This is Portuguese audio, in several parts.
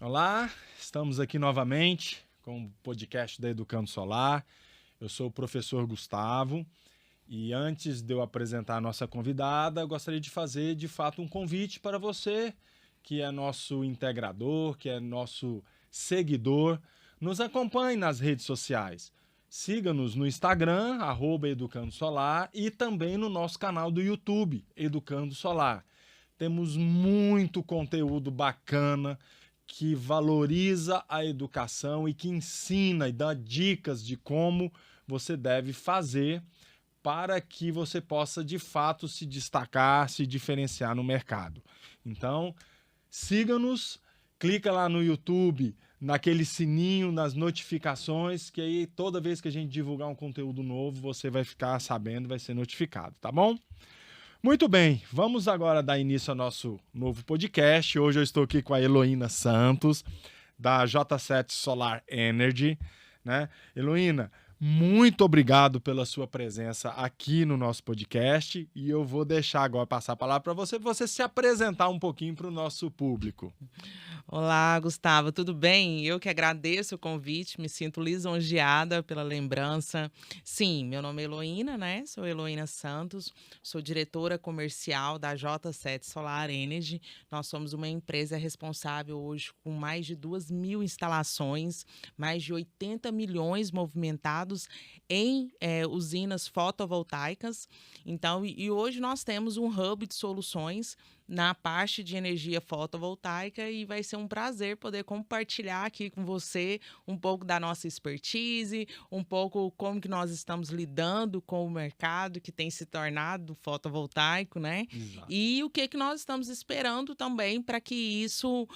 Olá, estamos aqui novamente com o podcast da Educando Solar. Eu sou o professor Gustavo e antes de eu apresentar a nossa convidada, gostaria de fazer de fato um convite para você que é nosso integrador, que é nosso seguidor. Nos acompanhe nas redes sociais. Siga-nos no Instagram, @Educando Solar, e também no nosso canal do YouTube, Educando Solar. Temos muito conteúdo bacana que valoriza a educação e que ensina e dá dicas de como você deve fazer para que você possa de fato se destacar, se diferenciar no mercado. Então, siga-nos, clica lá no YouTube, naquele sininho, nas notificações, que aí toda vez que a gente divulgar um conteúdo novo, você vai ficar sabendo, vai ser notificado, tá bom? Muito bem, vamos agora dar início ao nosso novo podcast. Hoje eu estou aqui com a Heloína Santos, da J7 Solar Energy, né? Heloína, muito obrigado pela sua presença aqui no nosso podcast e eu vou deixar agora passar a palavra para você se apresentar um pouquinho para o nosso público. Olá, Gustavo, tudo bem? Eu que agradeço o convite, me sinto lisonjeada pela lembrança. Sim, meu nome é Heloína, né? Sou Heloína Santos, sou diretora comercial da J7 Solar Energy. Nós somos uma empresa responsável hoje com mais de 2.000 instalações, mais de 80 milhões movimentados em usinas fotovoltaicas. Então, e hoje nós temos um hub de soluções na parte de energia fotovoltaica e vai ser um prazer poder compartilhar aqui com você um pouco da nossa expertise, um pouco como que nós estamos lidando com o mercado que tem se tornado fotovoltaico, né? Exato. E o que nós estamos esperando também para que isso,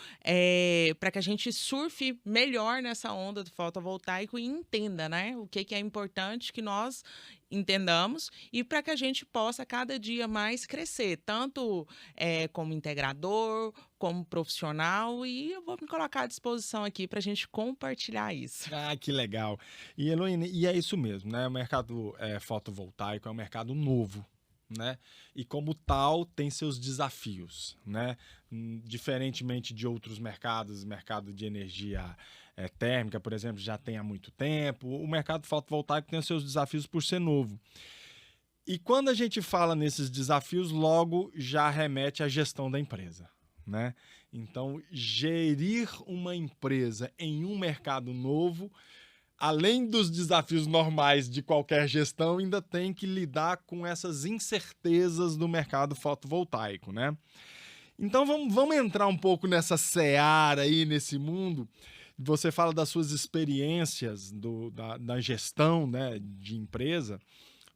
para que a gente surfe melhor nessa onda do fotovoltaico e entenda, né? O que é importante que nós entendamos e para que a gente possa cada dia mais crescer, tanto como integrador, como profissional, e eu vou me colocar à disposição aqui para a gente compartilhar isso. Ah, que legal. E Heloína, e é isso mesmo, né? O mercado fotovoltaico é um mercado novo, né? E como tal tem seus desafios, né? Diferentemente de outros mercados, mercado de energia térmica, por exemplo, já tem há muito tempo, o mercado fotovoltaico tem os seus desafios por ser novo. E quando a gente fala nesses desafios, logo já remete à gestão da empresa, né? Então, gerir uma empresa em um mercado novo, além dos desafios normais de qualquer gestão, ainda tem que lidar com essas incertezas do mercado fotovoltaico, né? Então vamos entrar um pouco nessa seara aí, nesse mundo. Você fala das suas experiências da gestão, né, de empresa.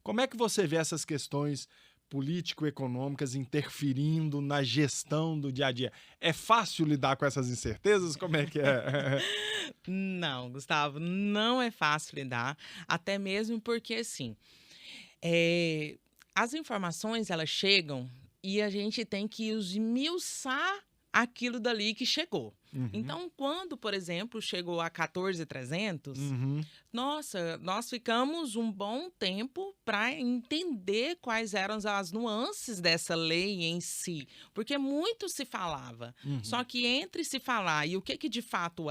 Como é que você vê essas questões político-econômicas interferindo na gestão do dia a dia? É fácil lidar com essas incertezas? Como é que é? Não, Gustavo, não é fácil lidar, até mesmo porque, assim, as informações, elas chegam e a gente tem que esmiuçar aquilo dali que chegou. Uhum. Então, quando, por exemplo, chegou a 14.300, Uhum. nossa, nós ficamos um bom tempo para entender quais eram as nuances dessa lei em si, porque muito se falava. Uhum. Só que entre se falar e o que de fato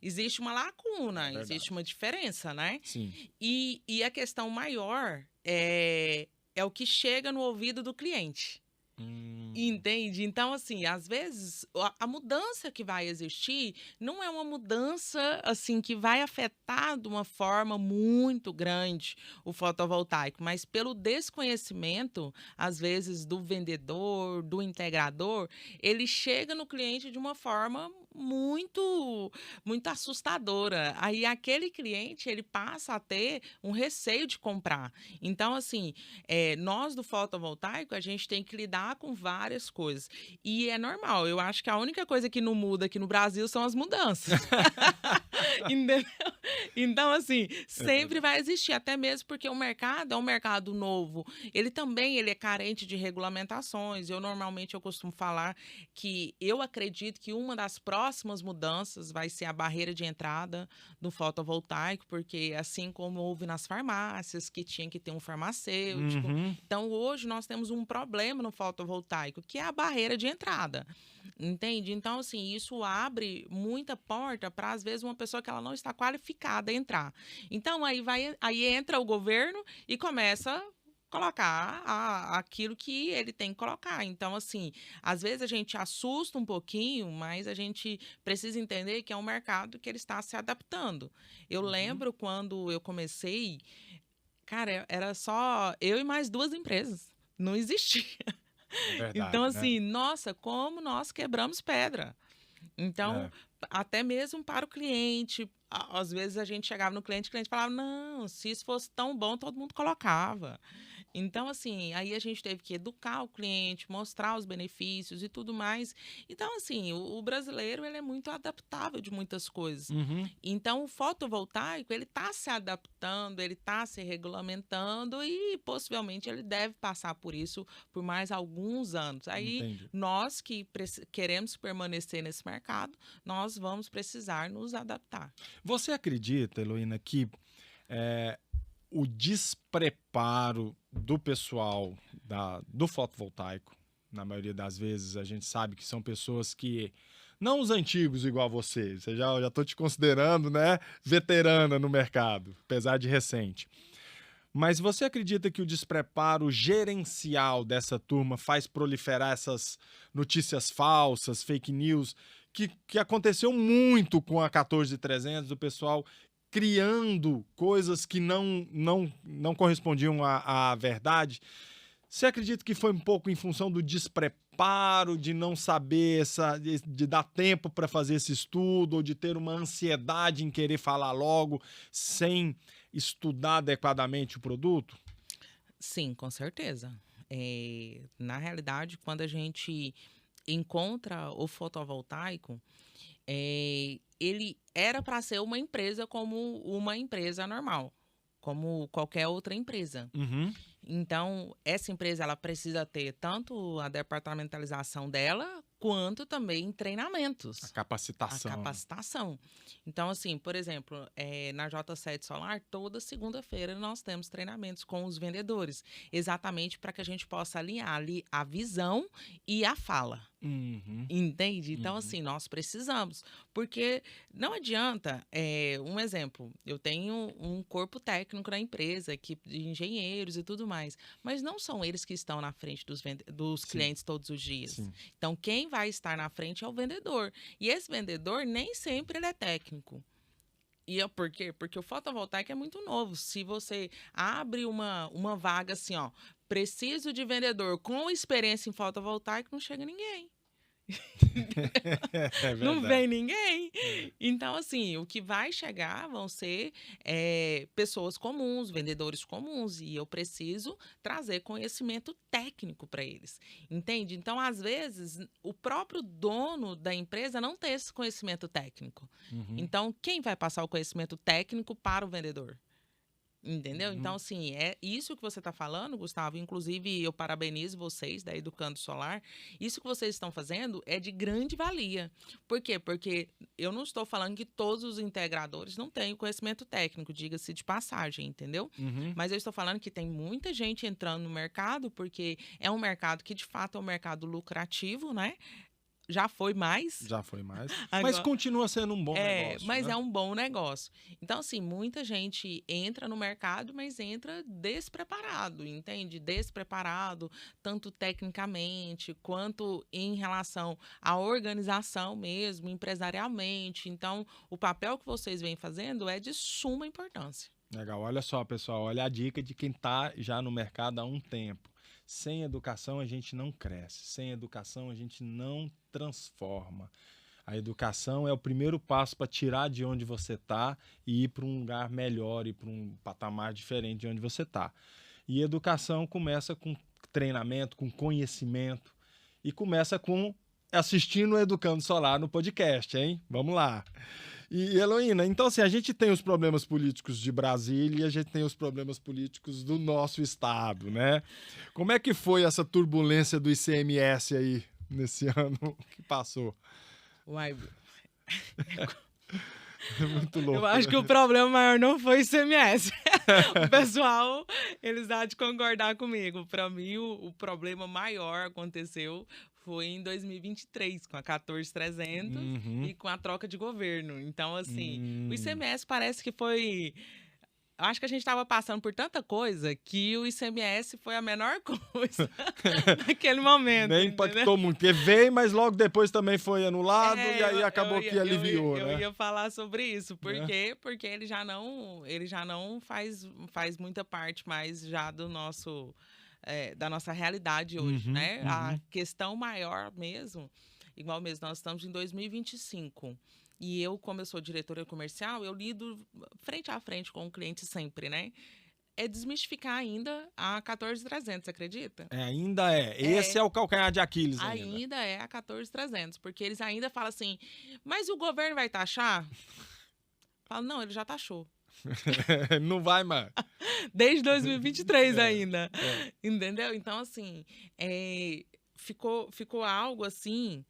existe uma lacuna, Verdade. existe uma diferença, né? Sim. E a questão maior é o que chega no ouvido do cliente. Entende? Então, assim, às vezes, a mudança que vai existir não é uma mudança, assim, que vai afetar de uma forma muito grande o fotovoltaico, mas pelo desconhecimento, às vezes, do vendedor, do integrador, ele chega no cliente de uma forma muito, muito assustadora. Aí, aquele cliente, ele passa a ter um receio de comprar. Então, assim, nós do fotovoltaico, a gente tem que lidar com várias coisas. E é normal, eu acho que a única coisa que não muda aqui no Brasil são as mudanças. Entendeu? Então, assim, sempre vai existir, até mesmo porque o mercado é um mercado novo. Ele é carente de regulamentações. Eu costumo falar que eu acredito que uma das próximas mudanças vai ser a barreira de entrada do fotovoltaico, porque assim como houve nas farmácias, que tinha que ter um farmacêutico. Uhum. Então, hoje nós temos um problema no fotovoltaico, que é a barreira de entrada. Entende? Então, assim, isso abre muita porta para, às vezes, uma pessoa que ela não está qualificada a entrar. Então, aí entra o governo e começa a colocar aquilo que ele tem que colocar. Então, assim, às vezes a gente assusta um pouquinho, mas a gente precisa entender que é um mercado que ele está se adaptando. Eu lembro quando eu comecei, cara, era só eu e mais 2 empresas. Não existia. É verdade, Então, né? assim, nossa, como nós quebramos pedra. Então, É. até mesmo para o cliente, às vezes a gente chegava no cliente, o cliente falava, não, se isso fosse tão bom, todo mundo colocava. Então, assim, aí a gente teve que educar o cliente, mostrar os benefícios e tudo mais. Então, assim, o brasileiro, ele é muito adaptável de muitas coisas. Uhum. Então, o fotovoltaico, ele está se adaptando, ele está se regulamentando e, possivelmente, ele deve passar por isso por mais alguns anos. Aí, Entendi. nós que queremos permanecer nesse mercado, nós vamos precisar nos adaptar. Você acredita, Heloína, que o despreparo do pessoal do fotovoltaico, na maioria das vezes, a gente sabe que são pessoas que, não os antigos igual você já estou te considerando, né, veterana no mercado, apesar de recente. Mas você acredita que o despreparo gerencial dessa turma faz proliferar essas notícias falsas, fake news, que aconteceu muito com a 14300, do pessoal criando coisas que não correspondiam à verdade? Você acredita que foi um pouco em função do despreparo, de não saber, de dar tempo para fazer esse estudo, ou de ter uma ansiedade em querer falar logo, sem estudar adequadamente o produto? Sim, com certeza. Na realidade, quando a gente encontra o fotovoltaico, ele era para ser uma empresa como uma empresa normal, como qualquer outra empresa. Uhum. Então, essa empresa ela precisa ter tanto a departamentalização dela, quanto também treinamentos. A capacitação. A capacitação. Então, assim, por exemplo, na J7 Solar, toda segunda-feira nós temos treinamentos com os vendedores, exatamente para que a gente possa alinhar ali a visão e a fala. Uhum. Entende? Então, assim, nós precisamos. Porque não adianta, um exemplo, eu tenho um corpo técnico na empresa, equipe de engenheiros e tudo mais, mas não são eles que estão na frente dos clientes todos os dias. Sim. Então, quem vai estar na frente é o vendedor. E esse vendedor, nem sempre ele é técnico. E por quê? Porque o fotovoltaico é muito novo. Se você abre uma vaga assim, ó, preciso de vendedor com experiência em fotovoltaico, não chega ninguém. Não vem ninguém. Então, assim, o que vai chegar vão ser pessoas comuns, vendedores comuns, e eu preciso trazer conhecimento técnico para eles, entende? Então, às vezes, o próprio dono da empresa não tem esse conhecimento técnico. Uhum. Então, quem vai passar o conhecimento técnico para o vendedor? Entendeu? Então, assim, é isso que você está falando, Gustavo. Inclusive, eu parabenizo vocês da Educando Solar. Isso que vocês estão fazendo é de grande valia. Por quê? Porque eu não estou falando que todos os integradores não têm o conhecimento técnico, diga-se de passagem, entendeu? Uhum. Mas eu estou falando que tem muita gente entrando no mercado, porque é um mercado que, de fato, é um mercado lucrativo, né? Já foi mais. Já foi mais. Agora, mas continua sendo um bom negócio. Mas né? é um bom negócio. Então, assim, muita gente entra no mercado, mas entra despreparado, entende? Despreparado, tanto tecnicamente, quanto em relação à organização mesmo, empresarialmente. Então, o papel que vocês vêm fazendo é de suma importância. Legal. Olha só, pessoal. Olha a dica de quem está já no mercado há um tempo. Sem educação, a gente não cresce. Sem educação, a gente não transforma. A educação é o primeiro passo para tirar de onde você está e ir para um lugar melhor, ir para um patamar diferente de onde você está. E educação começa com treinamento, com conhecimento, e começa com assistindo o Educando Solar no podcast, hein? Vamos lá. E, Heloína, então assim, a gente tem os problemas políticos de Brasília e a gente tem os problemas políticos do nosso estado, né? Como é que foi essa turbulência do ICMS aí nesse ano que passou? Uai, Muito louco. eu acho que o problema maior não foi o ICMS. O pessoal, eles há de concordar comigo. Para mim, o problema maior aconteceu Foi em 2023, com a 14.300 e com a troca de governo. Então, assim, o ICMS parece que foi... Eu acho que a gente estava passando por tanta coisa que o ICMS foi a menor coisa naquele momento. Nem impactou muito, porque veio, mas logo depois também foi anulado e aí acabou que aliviou, eu né? Eu ia falar sobre isso. Por quê? Porque ele já não faz muita parte mais já do nosso, da nossa realidade hoje, né? A questão maior mesmo, igual mesmo, nós estamos em 2025. E eu, como eu sou diretora comercial, eu lido frente a frente com o cliente sempre, né? É desmistificar ainda a 14.300, acredita? Ainda é. Esse é o calcanhar de Aquiles ainda. Ainda é a 14.300, porque eles ainda falam assim, mas o governo vai taxar? Falo, não, ele já taxou. Não vai mais. Desde 2023 ainda. Entendeu? Então, assim, ficou algo assim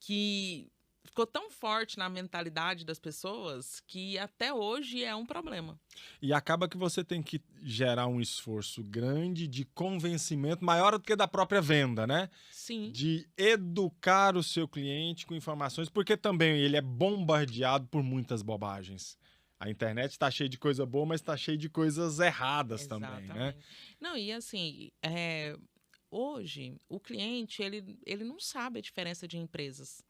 que... Ficou tão forte na mentalidade das pessoas que até hoje é um problema. E acaba que você tem que gerar um esforço grande de convencimento, maior do que da própria venda, né? Sim. De educar o seu cliente com informações, porque também ele é bombardeado por muitas bobagens. A internet está cheia de coisa boa, mas está cheia de coisas erradas também, né? Não, e assim, hoje o cliente, ele não sabe a diferença de empresas.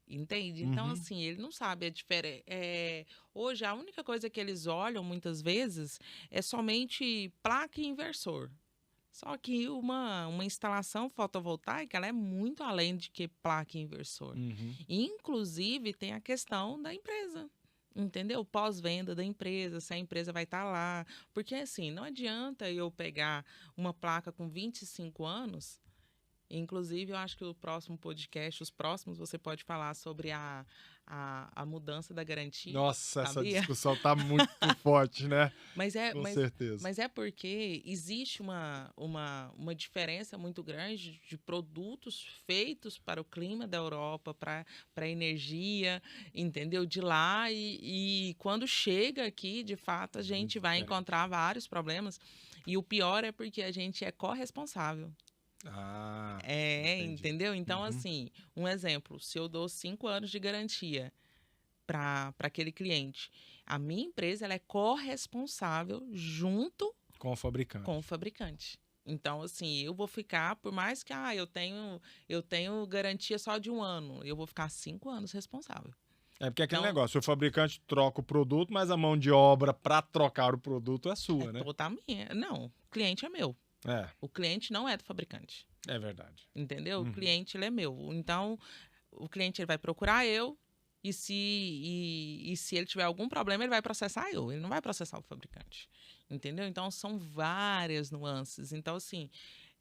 Entende? Então, assim, ele não sabe a diferença. Hoje, a única coisa que eles olham, muitas vezes, é somente placa e inversor. Só que uma instalação fotovoltaica, ela é muito além de que placa e inversor. Inclusive, tem a questão da empresa. Entendeu? Pós-venda da empresa, se a empresa vai estar lá. Porque, assim, não adianta eu pegar uma placa com 25 anos... Inclusive, eu acho que o próximo podcast, os próximos, você pode falar sobre a mudança da garantia. Nossa, sabia? Essa discussão está muito forte, né? Com certeza. Mas é porque existe uma diferença muito grande de produtos feitos para o clima da Europa, para a energia, entendeu? De lá. E quando chega aqui, de fato, a gente vai encontrar vários problemas. E o pior é porque a gente é corresponsável. Entendi. Entendeu? Então, assim, um exemplo, se eu dou 5 anos de garantia para aquele cliente, a minha empresa ela é corresponsável junto com o fabricante. Então, assim, eu vou ficar, por mais que eu tenho garantia só de 1 ano, eu vou ficar 5 anos responsável. É porque aquele negócio, o fabricante troca o produto, mas a mão de obra para trocar o produto é sua, né? Toda minha. Não, o cliente é meu. O cliente não é do fabricante. É verdade. Entendeu? O cliente, ele é meu. Então, o cliente ele vai procurar eu e se ele tiver algum problema, ele vai processar eu. Ele não vai processar o fabricante. Entendeu? Então, são várias nuances. Então, assim...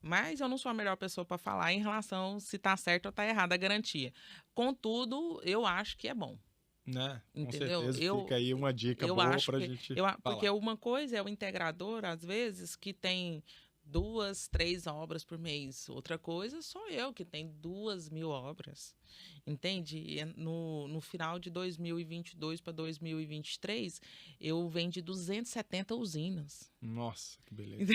Mas eu não sou a melhor pessoa para falar em relação se está certo ou está errada a garantia. Contudo, eu acho que é bom. Né? Entendeu? Com certeza fica aí uma dica boa para a gente falar. Porque uma coisa é o integrador, às vezes, que tem 2, 3 obras por mês. Outra coisa sou eu, que tem 2.000 obras. Entende? E no final de 2022 para 2023, eu vendi 270 usinas. Nossa, que beleza.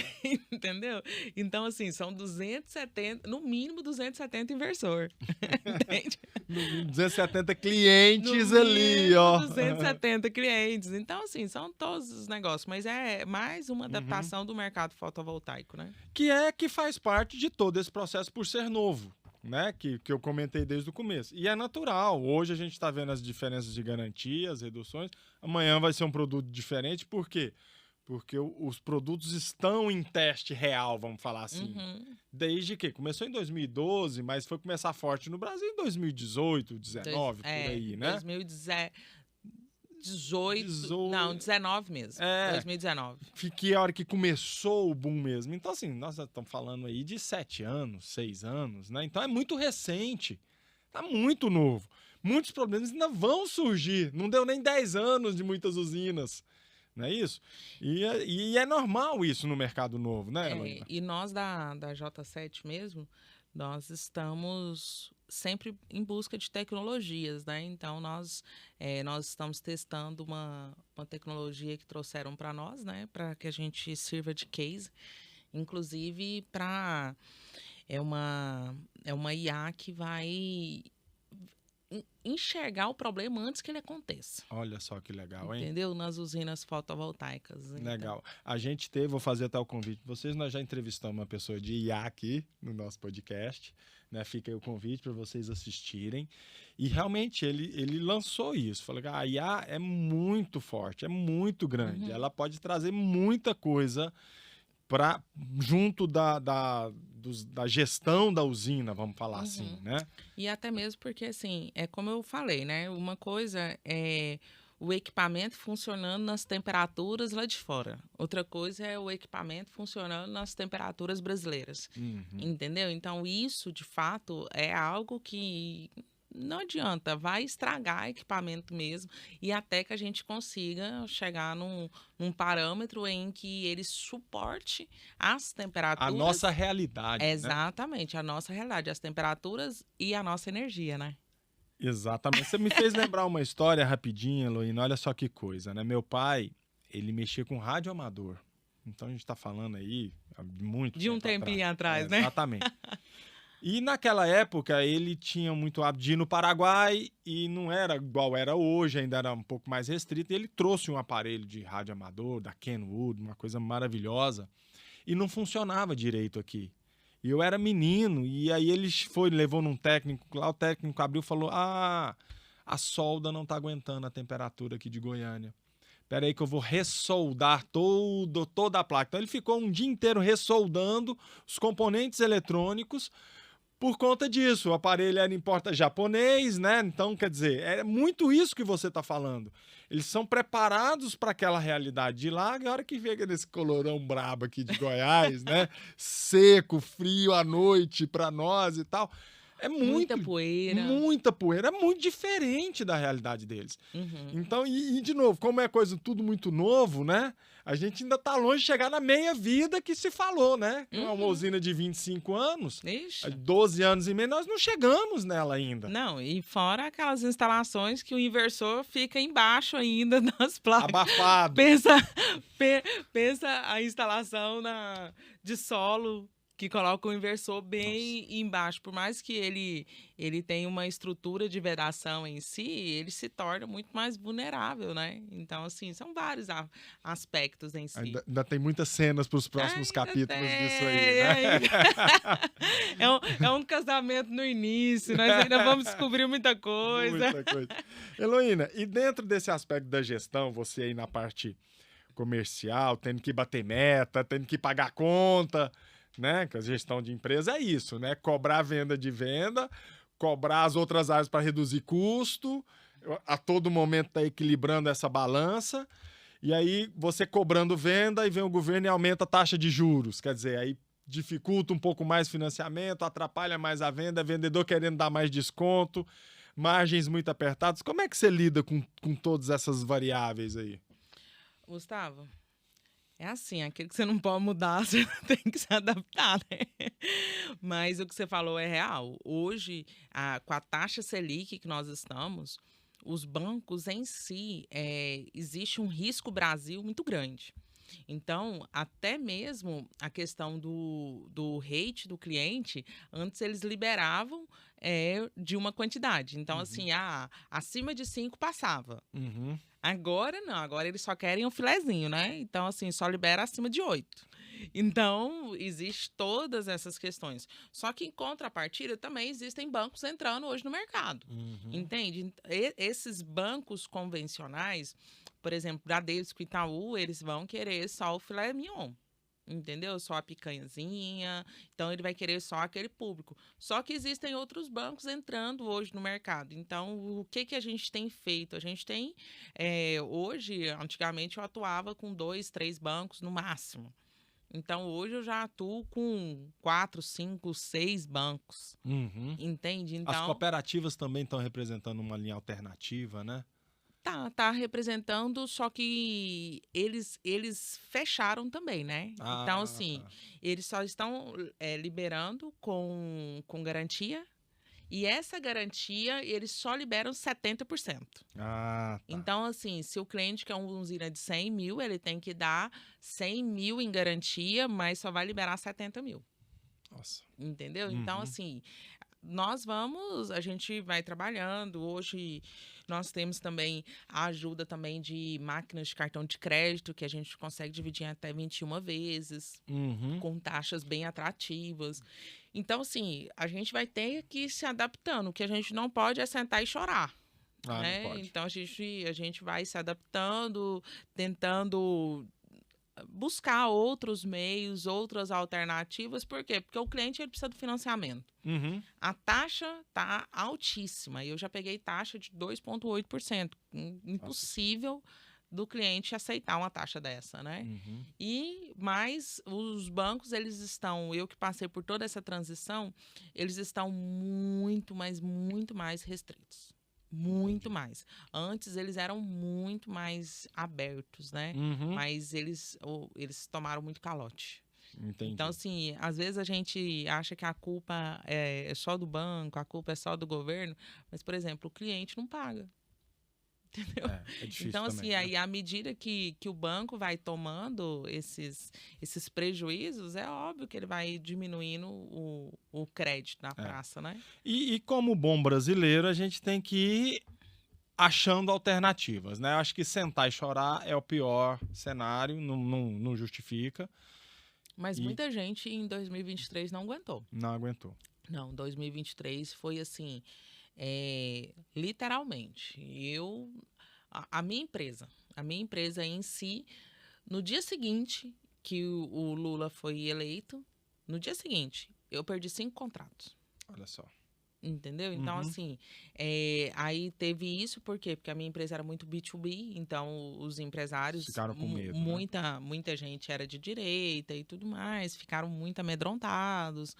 Entendeu? Então, assim, são 270, no mínimo 270 inversor. Entende? No mínimo 270 clientes ali, ó. 270 clientes. Então, assim, são todos os negócios. Mas é mais uma adaptação do mercado fotovoltaico, né? Que faz parte de todo esse processo por ser novo, né? Que eu comentei desde o começo. E é natural. Hoje a gente está vendo as diferenças de garantias, reduções. Amanhã vai ser um produto diferente. Por quê? Porque os produtos estão em teste real, vamos falar assim. Desde que começou em 2012, mas foi começar forte no Brasil em 2018, 19, por aí, né? 19 mesmo. 2019. Que a hora que começou o boom mesmo. Então, assim, nós estamos falando aí de 7 anos, 6 anos, né? Então é muito recente. Tá muito novo. Muitos problemas ainda vão surgir. Não deu nem 10 anos de muitas usinas. Não é isso? E é normal isso no mercado novo, né, Heloína? E nós da J7 mesmo, nós estamos sempre em busca de tecnologias, né? Então, nós estamos testando uma tecnologia que trouxeram para nós, né? Para que a gente sirva de case, inclusive para é uma IA que vai enxergar o problema antes que ele aconteça. Olha só que legal, hein? Entendeu? Nas usinas fotovoltaicas. Legal. A gente vou fazer até o convite para vocês, nós já entrevistamos uma pessoa de IA aqui no nosso podcast, né? Fica aí o convite para vocês assistirem. E realmente ele lançou isso. Falou que a IA é muito forte, é muito grande. Ela pode trazer muita coisa junto da gestão da usina, vamos falar assim, né? E até mesmo porque, assim, é como eu falei, né? Uma coisa é o equipamento funcionando nas temperaturas lá de fora. Outra coisa é o equipamento funcionando nas temperaturas brasileiras. Entendeu? Então, isso, de fato, é algo que não adianta, vai estragar equipamento mesmo, e até que a gente consiga chegar num parâmetro em que ele suporte as temperaturas. A nossa realidade. Exatamente, né? A nossa realidade, as temperaturas e a nossa energia, né? Exatamente. Você me fez lembrar uma história rapidinha, Heloína, olha só que coisa, né? Meu pai, ele mexia com rádio amador. Então a gente está falando aí muito de um tempinho atrás, né? Exatamente. E naquela época ele tinha muito hábito de ir no Paraguai e não era igual era hoje, ainda era um pouco mais restrito. E ele trouxe um aparelho de rádio amador da Kenwood, uma coisa maravilhosa, e não funcionava direito aqui. E eu era menino, e aí ele levou num técnico lá, o técnico abriu e falou: a solda não tá aguentando a temperatura aqui de Goiânia. Espera aí que eu vou ressoldar toda a placa. Então ele ficou um dia inteiro ressoldando os componentes eletrônicos. Por conta disso, o aparelho importa japonês, né? Então, quer dizer, é muito isso que você está falando. Eles são preparados para aquela realidade de lá, e a hora que chega nesse colorão brabo aqui de Goiás, né? Seco, frio à noite para nós e tal. É muita poeira. Muita poeira. É muito diferente da realidade deles. Então, e de novo, como é coisa tudo muito novo, né? A gente ainda tá longe de chegar na meia-vida que se falou, né? Uma usina de 25 anos, 12 anos e meio, nós não chegamos nela ainda. Não, e fora aquelas instalações que o inversor fica embaixo ainda das placas. Abafado. Pensa a instalação de solo que coloca o inversor bem embaixo. Por mais que ele tenha uma estrutura de vedação em si, ele se torna muito mais vulnerável, né? Então, assim, são vários aspectos em si. Ainda tem muitas cenas para os próximos capítulos disso aí, né? É um casamento no início, nós ainda vamos descobrir muita coisa. Muita coisa. Heloína, e dentro desse aspecto da gestão, você aí na parte comercial, tendo que bater meta, tendo que pagar conta, né? Que a gestão de empresa é isso, né? Cobrar a venda de venda, cobrar as outras áreas para reduzir custo, a todo momento tá equilibrando essa balança, e aí você cobrando venda e vem o governo e aumenta a taxa de juros, quer dizer, aí dificulta um pouco mais o financiamento, atrapalha mais a venda, vendedor querendo dar mais desconto, margens muito apertadas. Como é que você lida com todas essas variáveis aí? Gustavo, é assim, aquilo que você não pode mudar, você tem que se adaptar, né? Mas o que você falou é real. Hoje, com a taxa Selic que nós estamos, os bancos em si, existe um risco Brasil muito grande. Então, até mesmo a questão do rate do cliente, antes eles liberavam de uma quantidade. Então, assim, acima de 5 passava. Agora não, agora eles só querem um filezinho, né? Então, assim, só libera acima de 8. Então, existe todas essas questões. Só que, em contrapartida, também existem bancos entrando hoje no mercado. Entende? Esses bancos convencionais, por exemplo, Bradesco e Itaú, eles vão querer só o filé mignon. Entendeu? Só a picanhazinha. Então, ele vai querer só aquele público. Só que existem outros bancos entrando hoje no mercado. Então, o que a gente tem feito? A gente tem, hoje, antigamente eu atuava com 2, 3 bancos no máximo. Então, hoje eu já atuo com 4, 5, 6 bancos. Entende? Então, as cooperativas também estão representando uma linha alternativa, né? Tá representando, só que eles fecharam também, né? Então, assim, eles só estão liberando com garantia, e essa garantia eles só liberam 70%. Então, assim, se o cliente quer uma usina de 100 mil, ele tem que dar 100 mil em garantia, mas só vai liberar 70 mil. Nossa. Entendeu? Então, assim, a gente vai trabalhando. Hoje nós temos também a ajuda também de máquinas de cartão de crédito, que a gente consegue dividir em até 21 vezes, com taxas bem atrativas. Então, assim, a gente vai ter que ir se adaptando. O que a gente não pode é sentar e chorar. Não Né? pode. Então, a gente vai se adaptando, tentando buscar outros meios, outras alternativas. Por quê? Porque o cliente ele precisa do financiamento. A taxa está altíssima. Eu já peguei taxa de 2,8%. Impossível do cliente aceitar uma taxa dessa, né? Mas os bancos, eu que passei por toda essa transição, eles estão muito mais restritos. Muito mais. Antes eles eram muito mais abertos, né? Mas eles tomaram muito calote. Entendi. Então, assim, às vezes a gente acha que a culpa é só do banco, a culpa é só do governo, mas, por exemplo, o cliente não paga. Entendeu? É difícil então, também, assim, aí à medida que o banco vai tomando esses prejuízos, é óbvio que ele vai diminuindo o crédito na praça, né? E como bom brasileiro, a gente tem que ir achando alternativas, né? Eu acho que sentar e chorar é o pior cenário, não justifica. Mas muita gente em 2023 não aguentou. Não aguentou. Não, 2023 foi assim, literalmente. A minha empresa em si, no dia seguinte que o Lula foi eleito, no dia seguinte, eu perdi 5 contratos. Olha só. Entendeu? Então, assim, aí teve isso, por quê? Porque a minha empresa era muito B2B, então os empresários... Ficaram com medo, muita gente era de direita e tudo mais, ficaram muito amedrontados.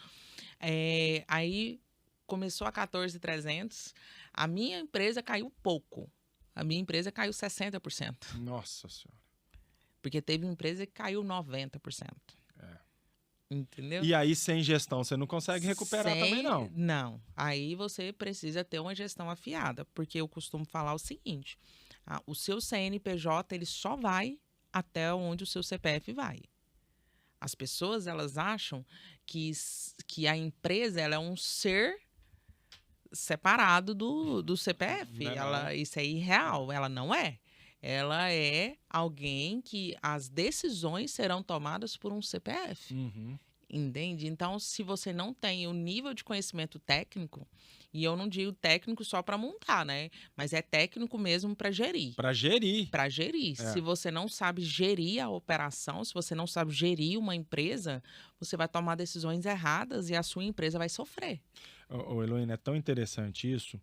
Aí começou a 14.300, a minha empresa caiu pouco. A minha empresa caiu 60%. Nossa Senhora. Porque teve empresa que caiu 90%. Entendeu? E aí, sem gestão, você não consegue recuperar também, não. Não. Aí você precisa ter uma gestão afiada. Porque eu costumo falar o seguinte. O seu CNPJ, ele só vai até onde o seu CPF vai. As pessoas, elas acham que a empresa ela é um ser separado do CPF. Isso é irreal. Ela não é. Ela é alguém que as decisões serão tomadas por um CPF. Entende? Então, se você não tem o nível de conhecimento técnico, e eu não digo técnico só para montar, né? Mas é técnico mesmo para gerir. Para gerir. Para gerir. Se você não sabe gerir a operação, se você não sabe gerir uma empresa, você vai tomar decisões erradas e a sua empresa vai sofrer. Heloína, é tão interessante isso.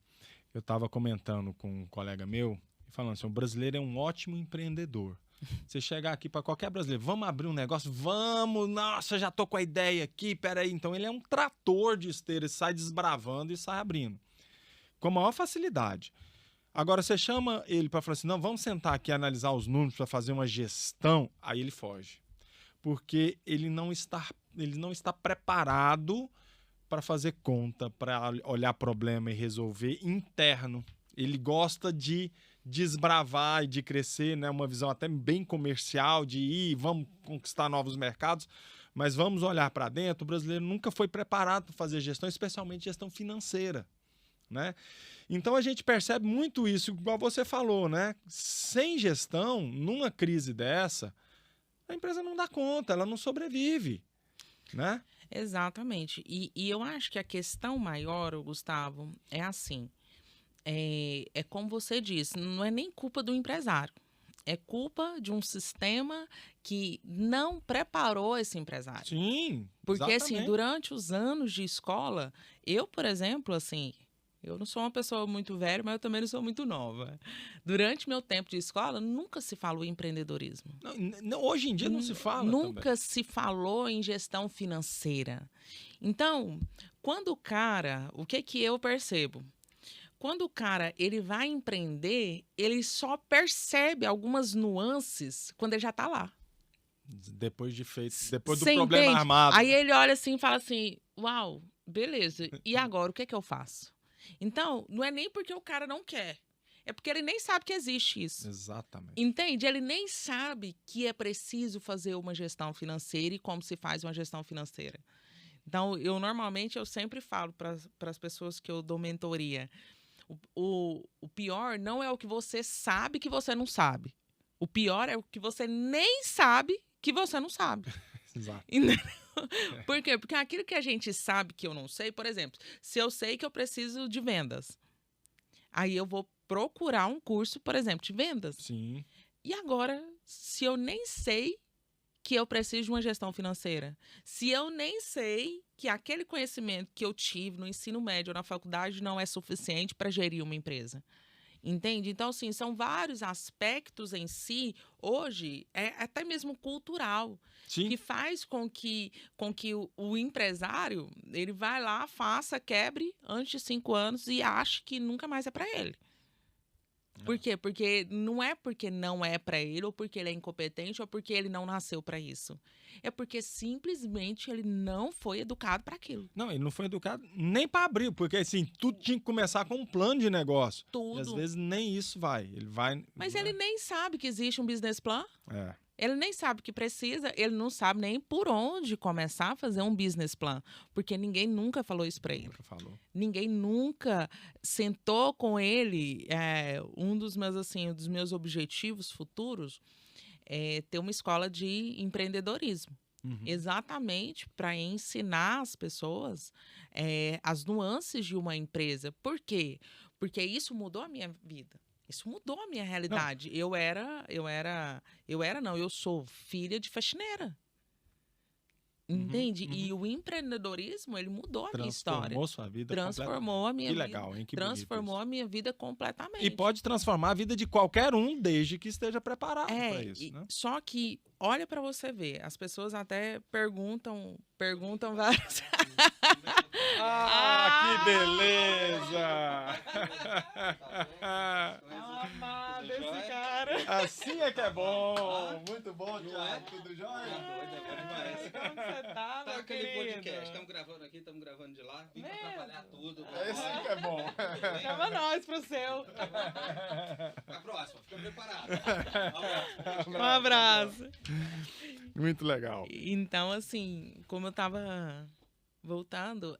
Eu estava comentando com um colega meu, falando assim, o brasileiro é um ótimo empreendedor. Você chegar aqui para qualquer brasileiro, vamos abrir um negócio? Vamos, nossa, já tô com a ideia aqui, peraí. Então ele é um trator de esteira, ele sai desbravando e sai abrindo. Com a maior facilidade. Agora você chama ele para falar assim, não, vamos sentar aqui e analisar os números para fazer uma gestão, aí ele foge. Porque ele não está preparado para fazer conta, para olhar problema e resolver interno. Ele gosta de desbravar e de crescer, né? Uma visão até bem comercial, de ir, vamos conquistar novos mercados, mas vamos olhar para dentro. O brasileiro nunca foi preparado para fazer gestão, especialmente gestão financeira, né? Então a gente percebe muito isso, igual você falou, né? Sem gestão, numa crise dessa, a empresa não dá conta, ela não sobrevive, né? Exatamente. E eu acho que a questão maior, Gustavo, é assim. É como você disse, não é nem culpa do empresário. É culpa de um sistema que não preparou esse empresário. Sim, porque exatamente. assim, durante os anos de escola, eu, por exemplo, assim, eu não sou uma pessoa muito velha, mas eu também não sou muito nova. Durante meu tempo de escola, nunca se falou em empreendedorismo. Não, hoje em dia não se fala Nunca também. se falou em gestão financeira. Então, quando o cara... O que eu percebo? Quando o cara ele vai empreender, ele só percebe algumas nuances quando ele já está lá. Depois do Você problema entende? armado. Aí ele olha assim e fala assim, uau, beleza, e agora o que eu faço? Então, não é nem porque o cara não quer, é porque ele nem sabe que existe isso. Exatamente. Entende? Ele nem sabe que é preciso fazer uma gestão financeira e como se faz uma gestão financeira. Então, normalmente, eu sempre falo para as pessoas que eu dou mentoria, o pior não é o que você sabe que você não sabe. O pior é o que você nem sabe que você não sabe. Exato. Por quê? Porque aquilo que a gente sabe que eu não sei, por exemplo, se eu sei que eu preciso de vendas, aí eu vou procurar um curso, por exemplo, de vendas. Sim. E agora, se eu nem sei que eu preciso de uma gestão financeira, se eu nem sei que aquele conhecimento que eu tive no ensino médio ou na faculdade não é suficiente para gerir uma empresa. Entende? Então, assim, são vários aspectos em si, hoje, é até mesmo cultural, Sim. que faz com que o empresário, ele vai lá, faça, quebre antes de 5 anos e ache que nunca mais é para ele. Por quê? Porque não é porque não é para ele, ou porque ele é incompetente, ou porque ele não nasceu para isso. É porque simplesmente ele não foi educado para aquilo. Não, ele não foi educado nem para abrir, porque assim, tudo tinha que começar com um plano de negócio. Tudo. E às vezes nem isso vai. Ele vai. Mas ele nem sabe que existe um business plan. É. Ele nem sabe o que precisa, ele não sabe nem por onde começar a fazer um business plan, porque ninguém nunca falou isso para ele. Nunca falou. Ninguém nunca sentou com ele. Um dos meus objetivos futuros é ter uma escola de empreendedorismo. Uhum. Exatamente para ensinar as pessoas as nuances de uma empresa. Por quê? Porque isso mudou a minha vida. Isso mudou a minha realidade. Eu sou filha de faxineira. Entende? Uhum. E o empreendedorismo, ele mudou a minha história. Transformou sua vida Transformou a minha vida. Que legal, hein? Que transformou a minha vida completamente. E pode transformar a vida de qualquer um, desde que esteja preparado para isso, né? Só que, olha para você ver, as pessoas até perguntam várias... Que beleza! É um amado esse cara. Assim é que é bom! Muito bom, Thiago. Tudo jóia? Como você tá, Tá meu aquele querido? podcast. Estamos gravando aqui, estamos gravando de lá. Vim pra Mesmo? atrapalhar tudo. É assim que é bom. Chama nós pro seu. A próxima, fica preparado. Um abraço. Muito legal. Então, assim, como eu tava voltando,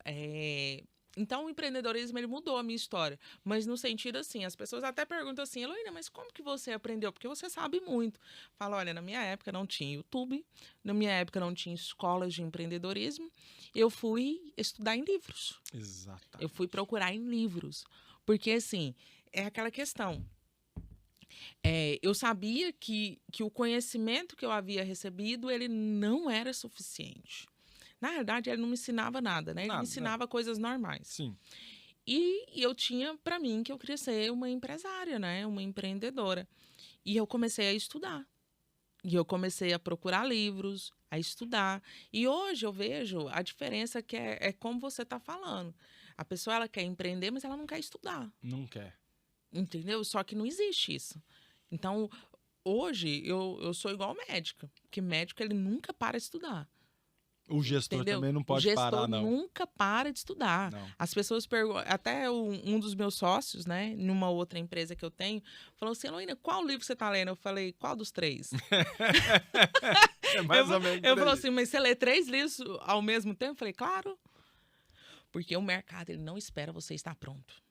então o empreendedorismo, ele mudou a minha história. Mas no sentido assim, as pessoas até perguntam assim, Heloína, mas como que você aprendeu? Porque você sabe muito. Fala, olha, na minha época não tinha YouTube, na minha época não tinha escolas de empreendedorismo, eu fui estudar em livros. Exato. Eu fui procurar em livros. Porque, assim, é aquela questão. Eu sabia que o conhecimento que eu havia recebido, ele não era suficiente. Na verdade, ele não me ensinava nada, né? Ele me ensinava coisas normais. Sim. E eu tinha para mim que eu queria ser uma empresária, né? Uma empreendedora. E eu comecei a estudar. E eu comecei a procurar livros, a estudar. E hoje eu vejo a diferença que é como você está falando. A pessoa, ela quer empreender, mas ela não quer estudar. Não quer. Entendeu? Só que não existe isso. Então, hoje, eu sou igual médica. Porque médico, ele nunca para de estudar. O gestor também não pode parar, não. O gestor nunca para de estudar. Não. As pessoas perguntam... Até um dos meus sócios, né? Numa outra empresa que eu tenho, falou assim, Heloína, qual livro você tá lendo? Eu falei, qual dos 3? É mais ou menos. Ele falou assim, mas você lê 3 livros ao mesmo tempo? Eu falei, claro. Porque o mercado, ele não espera você estar pronto.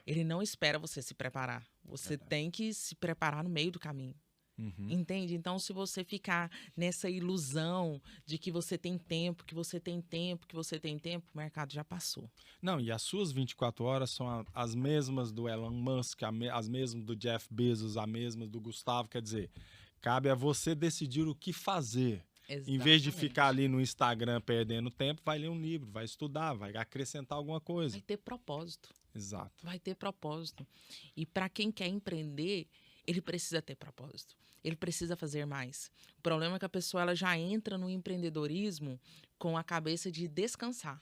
Ele não espera você se preparar. Você tem que se preparar no meio do caminho. Uhum. Entende? Então, se você ficar nessa ilusão de que você tem tempo, o mercado já passou. Não, e as suas 24 horas são as mesmas do Elon Musk, as mesmas do Jeff Bezos, as mesmas do Gustavo. Quer dizer, cabe a você decidir o que fazer. Exatamente. Em vez de ficar ali no Instagram perdendo tempo, vai ler um livro, vai estudar, vai acrescentar alguma coisa. Vai ter propósito. Exato. Vai ter propósito. E para quem quer empreender, ele precisa ter propósito. Ele precisa fazer mais. O problema é que a pessoa ela já entra no empreendedorismo com a cabeça de descansar.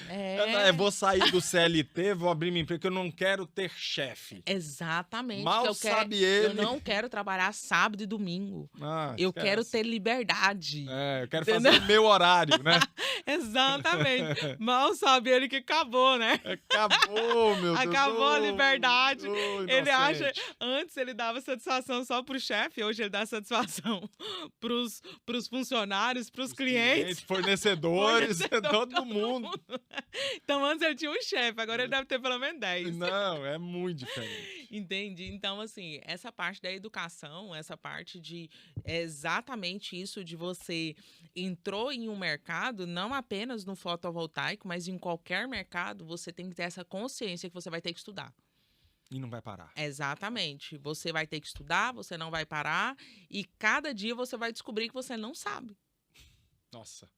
É, Vou sair do CLT, vou abrir minha empresa, que eu não quero ter chefe. exatamente. Mal que eu sabe eu ele. não quero trabalhar sábado e domingo. Ah, Eu quero esquece. ter liberdade. Eu quero Entendeu? fazer o meu horário, né? Exatamente. Mal sabe ele que acabou, né? Acabou, meu Deus. Acabou a liberdade. Ele acha. Inocente. Antes ele dava satisfação só pro chefe, hoje ele dá satisfação pros funcionários, pros clientes. Fornecedores, todo mundo. Então antes ele tinha um chefe, agora ele deve ter pelo menos 10. Não, é muito diferente. Entende? Então, assim, essa parte da educação, essa parte de exatamente isso de você entrou em um mercado, não apenas no fotovoltaico, mas em qualquer mercado, você tem que ter essa consciência que você vai ter que estudar. E não vai parar. Exatamente. Você vai ter que estudar, você não vai parar, e cada dia você vai descobrir que você não sabe. Nossa.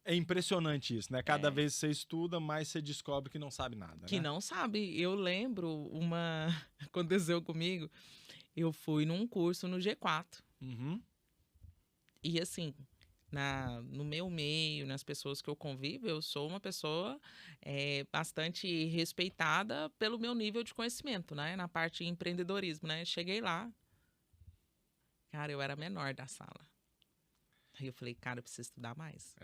É impressionante isso, né? Cada vez que você estuda, mais você descobre que não sabe nada. Que né? não sabe. Eu lembro aconteceu comigo, eu fui num curso no G4. Uhum. E assim, no meu meio, nas pessoas que eu convivo, eu sou uma pessoa bastante respeitada pelo meu nível de conhecimento, né? Na parte de empreendedorismo, né? Cheguei lá, cara, eu era menor da sala. Aí eu falei, cara, eu preciso estudar mais.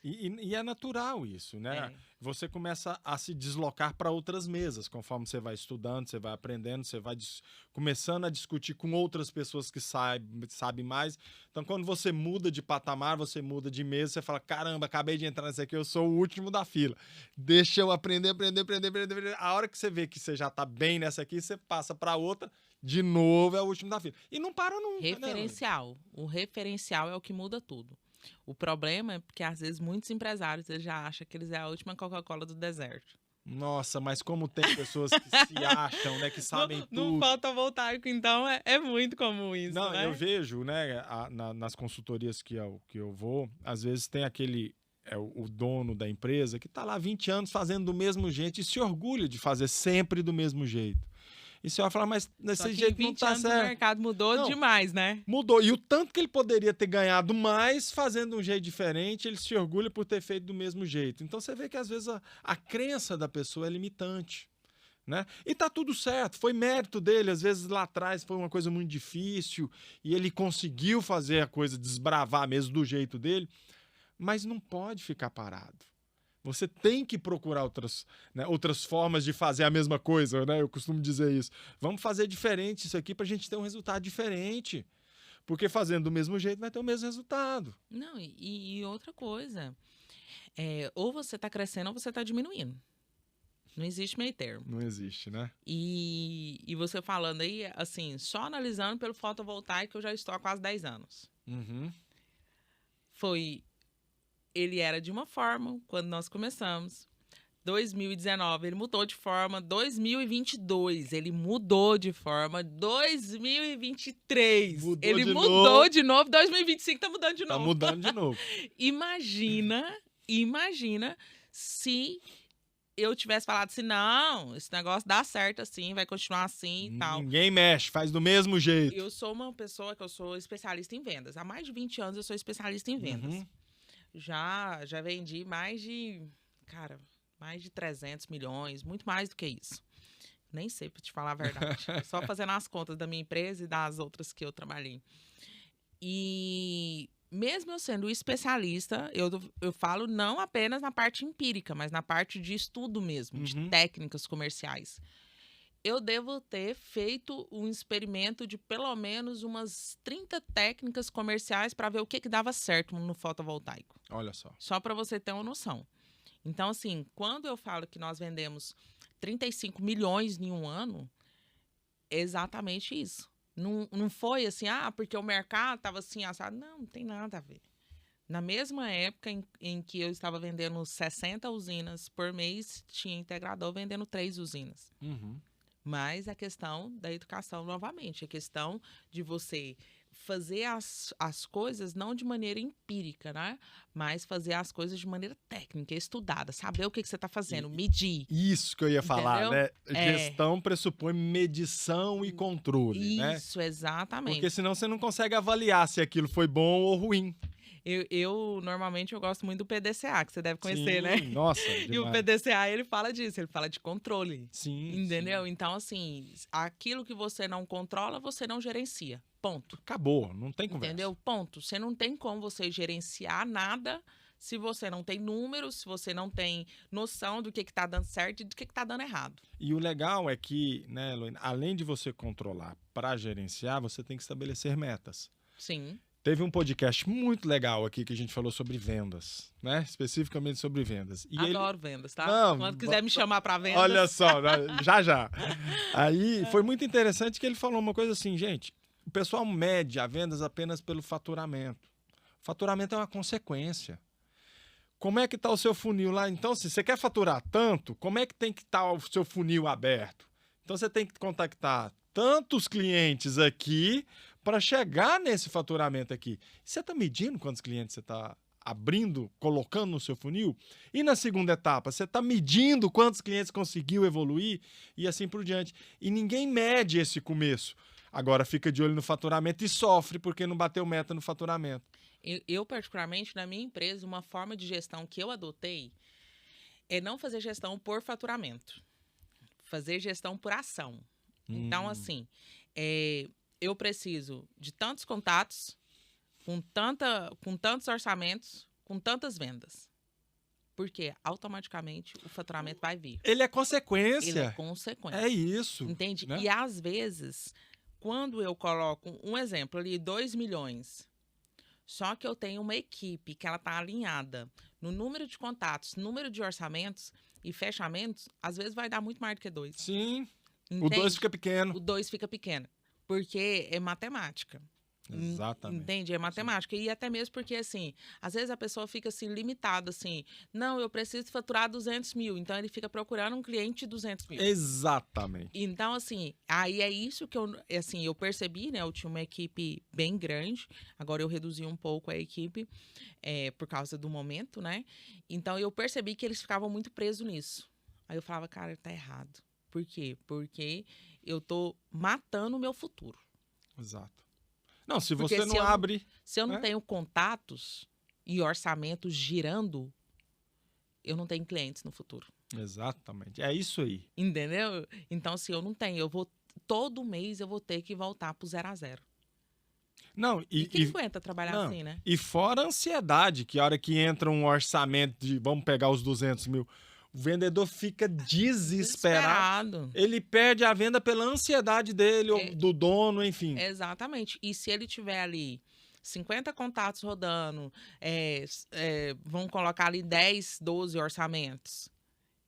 E é natural isso, né? Você começa a se deslocar para outras mesas, conforme você vai estudando, você vai aprendendo, você vai começando a discutir com outras pessoas que sabem mais. Então, quando você muda de patamar, você muda de mesa, você fala, caramba, acabei de entrar nesse aqui, eu sou o último da fila. Deixa eu aprender. A hora que você vê que você já está bem nessa aqui, você passa para outra, de novo é o último da fila. E não para nunca, Referencial. Né? O referencial é o que muda tudo. O problema é porque, às vezes, muitos empresários eles já acham que eles é a última Coca-Cola do deserto. Nossa, mas como tem pessoas que se acham, né, que sabem tudo. No fotovoltaico, então, é muito comum isso, Não, né? eu vejo, né, nas consultorias que eu vou, às vezes tem aquele, o dono da empresa que está lá há 20 anos fazendo do mesmo jeito e se orgulha de fazer sempre do mesmo jeito. E você vai falar, mas desse jeito não tá certo. O mercado mudou demais, né? Mudou. E o tanto que ele poderia ter ganhado mais fazendo de um jeito diferente, ele se orgulha por ter feito do mesmo jeito. Então você vê que às vezes a crença da pessoa é limitante. Né? E tá tudo certo, foi mérito dele, às vezes lá atrás foi uma coisa muito difícil e ele conseguiu fazer a coisa, desbravar mesmo do jeito dele, mas não pode ficar parado. Você tem que procurar outras formas de fazer a mesma coisa, né? Eu costumo dizer isso. Vamos fazer diferente isso aqui para a gente ter um resultado diferente. Porque fazendo do mesmo jeito vai ter o mesmo resultado. Não, e outra coisa, ou você está crescendo ou você está diminuindo. Não existe meio termo. Não existe, né? E você falando aí, assim, só analisando pelo fotovoltaico, eu já estou há quase 10 anos. Uhum. Ele era de uma forma quando nós começamos. 2019, ele mudou de forma. 2022, ele mudou de forma. 2023, ele mudou de novo. 2025 tá mudando de novo. Tá mudando de novo. Imagina se eu tivesse falado assim, não, esse negócio dá certo assim, vai continuar assim e tal. Ninguém mexe, faz do mesmo jeito. Eu sou uma pessoa que eu sou especialista em vendas. Há mais de 20 anos eu sou especialista em vendas. Uhum. Já vendi mais de 300 milhões, muito mais do que isso. Nem sei, para te falar a verdade. Só fazendo as contas da minha empresa e das outras que eu trabalhei. E mesmo eu sendo especialista, eu falo não apenas na parte empírica, mas na parte de estudo mesmo, de técnicas comerciais. Eu devo ter feito um experimento de pelo menos umas 30 técnicas comerciais para ver o que dava certo no fotovoltaico. Olha só. Só para você ter uma noção. Então, assim, quando eu falo que nós vendemos 35 milhões em um ano, é exatamente isso. Não foi assim, porque o mercado estava assim, assado. Não tem nada a ver. Na mesma época em que eu estava vendendo 60 usinas por mês, tinha integrador vendendo 3 usinas. Uhum. Mas a questão da educação, novamente, a questão de você fazer as coisas não de maneira empírica, né? Mas fazer as coisas de maneira técnica, estudada, saber o que você está fazendo, medir. Isso que eu ia falar, entendeu? né? Gestão pressupõe medição e controle, né? Isso, exatamente. Porque senão você não consegue avaliar se aquilo foi bom ou ruim. Normalmente eu gosto muito do PDCA, que você deve conhecer, né? Nossa, E o demais. PDCA, ele fala disso, ele fala de controle. Sim, Entendeu? sim. Então, assim, aquilo que você não controla, você não gerencia. Ponto. Acabou, não tem conversa. Entendeu? Ponto. Você não tem como você gerenciar nada se você não tem números, se você não tem noção do que tá dando certo e do que tá dando errado. E o legal é que, né, Heloína, além de você controlar para gerenciar, você tem que estabelecer metas. Sim. Teve um podcast muito legal aqui que a gente falou sobre vendas, né? Especificamente sobre vendas. E Adoro vendas, tá? Não, Quando quiser me chamar para vendas. Olha só, já. Aí foi muito interessante que ele falou uma coisa assim, gente, o pessoal mede a vendas apenas pelo faturamento. O faturamento é uma consequência. Como é que está o seu funil lá? Então, se você quer faturar tanto, como é que tem que estar o seu funil aberto? Então, você tem que contactar tantos clientes aqui para chegar nesse faturamento aqui. Você está medindo quantos clientes você está abrindo, colocando no seu funil? E na segunda etapa, você está medindo quantos clientes conseguiu evoluir e assim por diante. E ninguém mede esse começo. Agora fica de olho no faturamento e sofre porque não bateu meta no faturamento. Eu, particularmente, na minha empresa, uma forma de gestão que eu adotei é não fazer gestão por faturamento. Fazer gestão por ação. Então, assim, eu preciso de tantos contatos, com tantos orçamentos, com tantas vendas. Porque automaticamente o faturamento vai vir. Ele é consequência. Ele é consequência. É isso. Entende? Né? E às vezes, quando eu coloco um exemplo ali, 2 milhões, só que eu tenho uma equipe que ela está alinhada no número de contatos, número de orçamentos e fechamentos, às vezes vai dar muito mais do que 2. Sim. Entende? O 2 fica pequeno. O 2 fica pequeno. Porque é matemática. Exatamente. Entende? É matemática. Sim. E até mesmo porque, assim, às vezes a pessoa fica assim, limitada, assim, não, eu preciso faturar 200 mil. Então, ele fica procurando um cliente de 200 mil. Exatamente. Então, assim, aí é isso que eu percebi, né? Eu tinha uma equipe bem grande. Agora eu reduzi um pouco a equipe por causa do momento, né? Então, eu percebi que eles ficavam muito presos nisso. Aí eu falava, cara, tá errado. Por quê? Porque eu tô matando o meu futuro. Exato. Não, se Porque você não abre... Se eu não tenho contatos e orçamentos girando, eu não tenho clientes no futuro. Exatamente. É isso aí. Entendeu? Então, se eu não tenho, todo mês eu vou ter que voltar pro 0 a 0. Não, e quem aguenta trabalhar assim, né? E fora a ansiedade, que a hora que entra um orçamento de vamos pegar os 200 mil, o vendedor fica desesperado. Ele perde a venda pela ansiedade dele, ou do dono, enfim. Exatamente. E se ele tiver ali 50 contatos rodando, vão colocar ali 10, 12 orçamentos.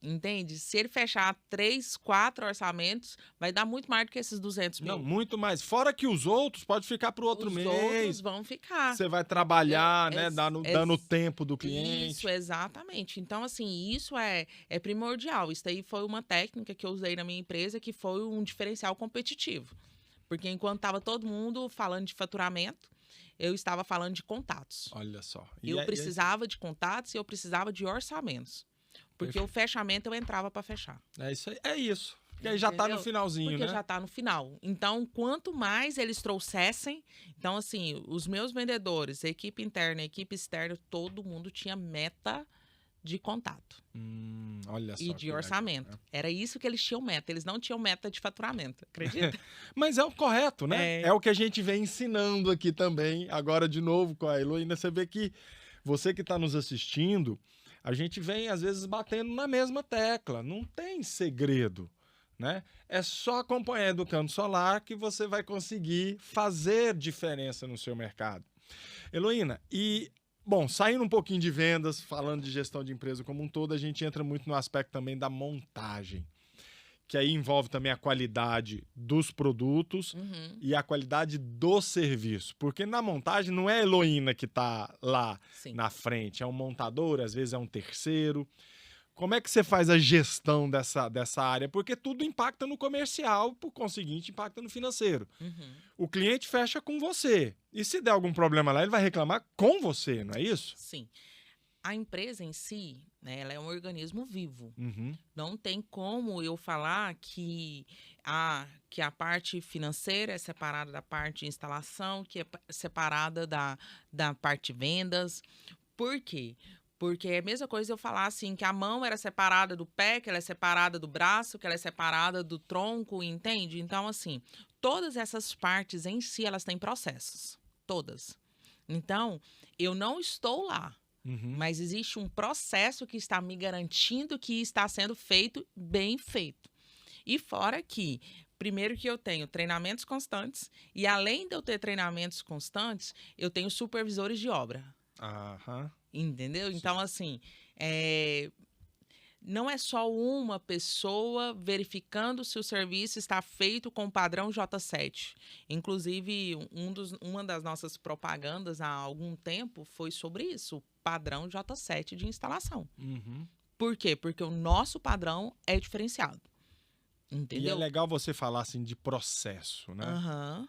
Entende? Se ele fechar 3, 4 orçamentos, vai dar muito mais do que esses 200 mil. Não, muito mais. Fora que os outros pode ficar para o outro mês. Os outros vão ficar. Você vai trabalhar, né? Dando tempo do cliente. Isso, exatamente. Então, assim, isso é primordial. Isso aí foi uma técnica que eu usei na minha empresa que foi um diferencial competitivo. Porque enquanto estava todo mundo falando de faturamento, eu estava falando de contatos. Olha só. Eu precisava de contatos e eu precisava de orçamentos. Porque o fechamento eu entrava para fechar. É isso aí. É isso. Porque aí já está no finalzinho, porque né? já está no final. Então, quanto mais eles trouxessem... Então, assim, os meus vendedores, equipe interna, equipe externa, todo mundo tinha meta de contato. Olha só. E de orçamento. Legal, né? Era isso que eles tinham meta. Eles não tinham meta de faturamento. Acredita? Mas é o correto, né? É o que a gente vem ensinando aqui também. Agora, de novo, com a Heloína, você vê que você que está nos assistindo... A gente vem, às vezes, batendo na mesma tecla. Não tem segredo, né? É só acompanhar Educando Solar que você vai conseguir fazer diferença no seu mercado. Heloína, saindo um pouquinho de vendas, falando de gestão de empresa como um todo, a gente entra muito no aspecto também da montagem, que aí envolve também a qualidade dos produtos e a qualidade do serviço. Porque na montagem não é a Heloína que está lá na frente, é um montador, às vezes é um terceiro. Como é que você faz a gestão dessa área? Porque tudo impacta no comercial, por conseguinte, impacta no financeiro. O cliente fecha com você. E se der algum problema lá, ele vai reclamar com você, não é isso? Sim. a empresa em si, né, ela é um organismo vivo. Uhum. Não tem como eu falar que a parte financeira é separada da parte de instalação, que é separada da parte de vendas. Por quê? Porque é a mesma coisa eu falar assim, que a mão era separada do pé, que ela é separada do braço, que ela é separada do tronco, entende? Então, assim, todas essas partes em si, elas têm processos. Todas. Então, eu não estou lá. Uhum. Mas existe um processo que está me garantindo que está sendo feito bem feito. E fora que, primeiro que eu tenho treinamentos constantes, e além de eu ter treinamentos constantes, eu tenho supervisores de obra. Aham. Entendeu? Sim. Então, assim, não é só uma pessoa verificando se o serviço está feito com o padrão J7. Inclusive, uma das nossas propagandas há algum tempo foi sobre isso, o padrão J7 de instalação. Uhum. Por quê? Porque o nosso padrão é diferenciado. E é Entendeu? legal você falar assim de processo, né? Aham.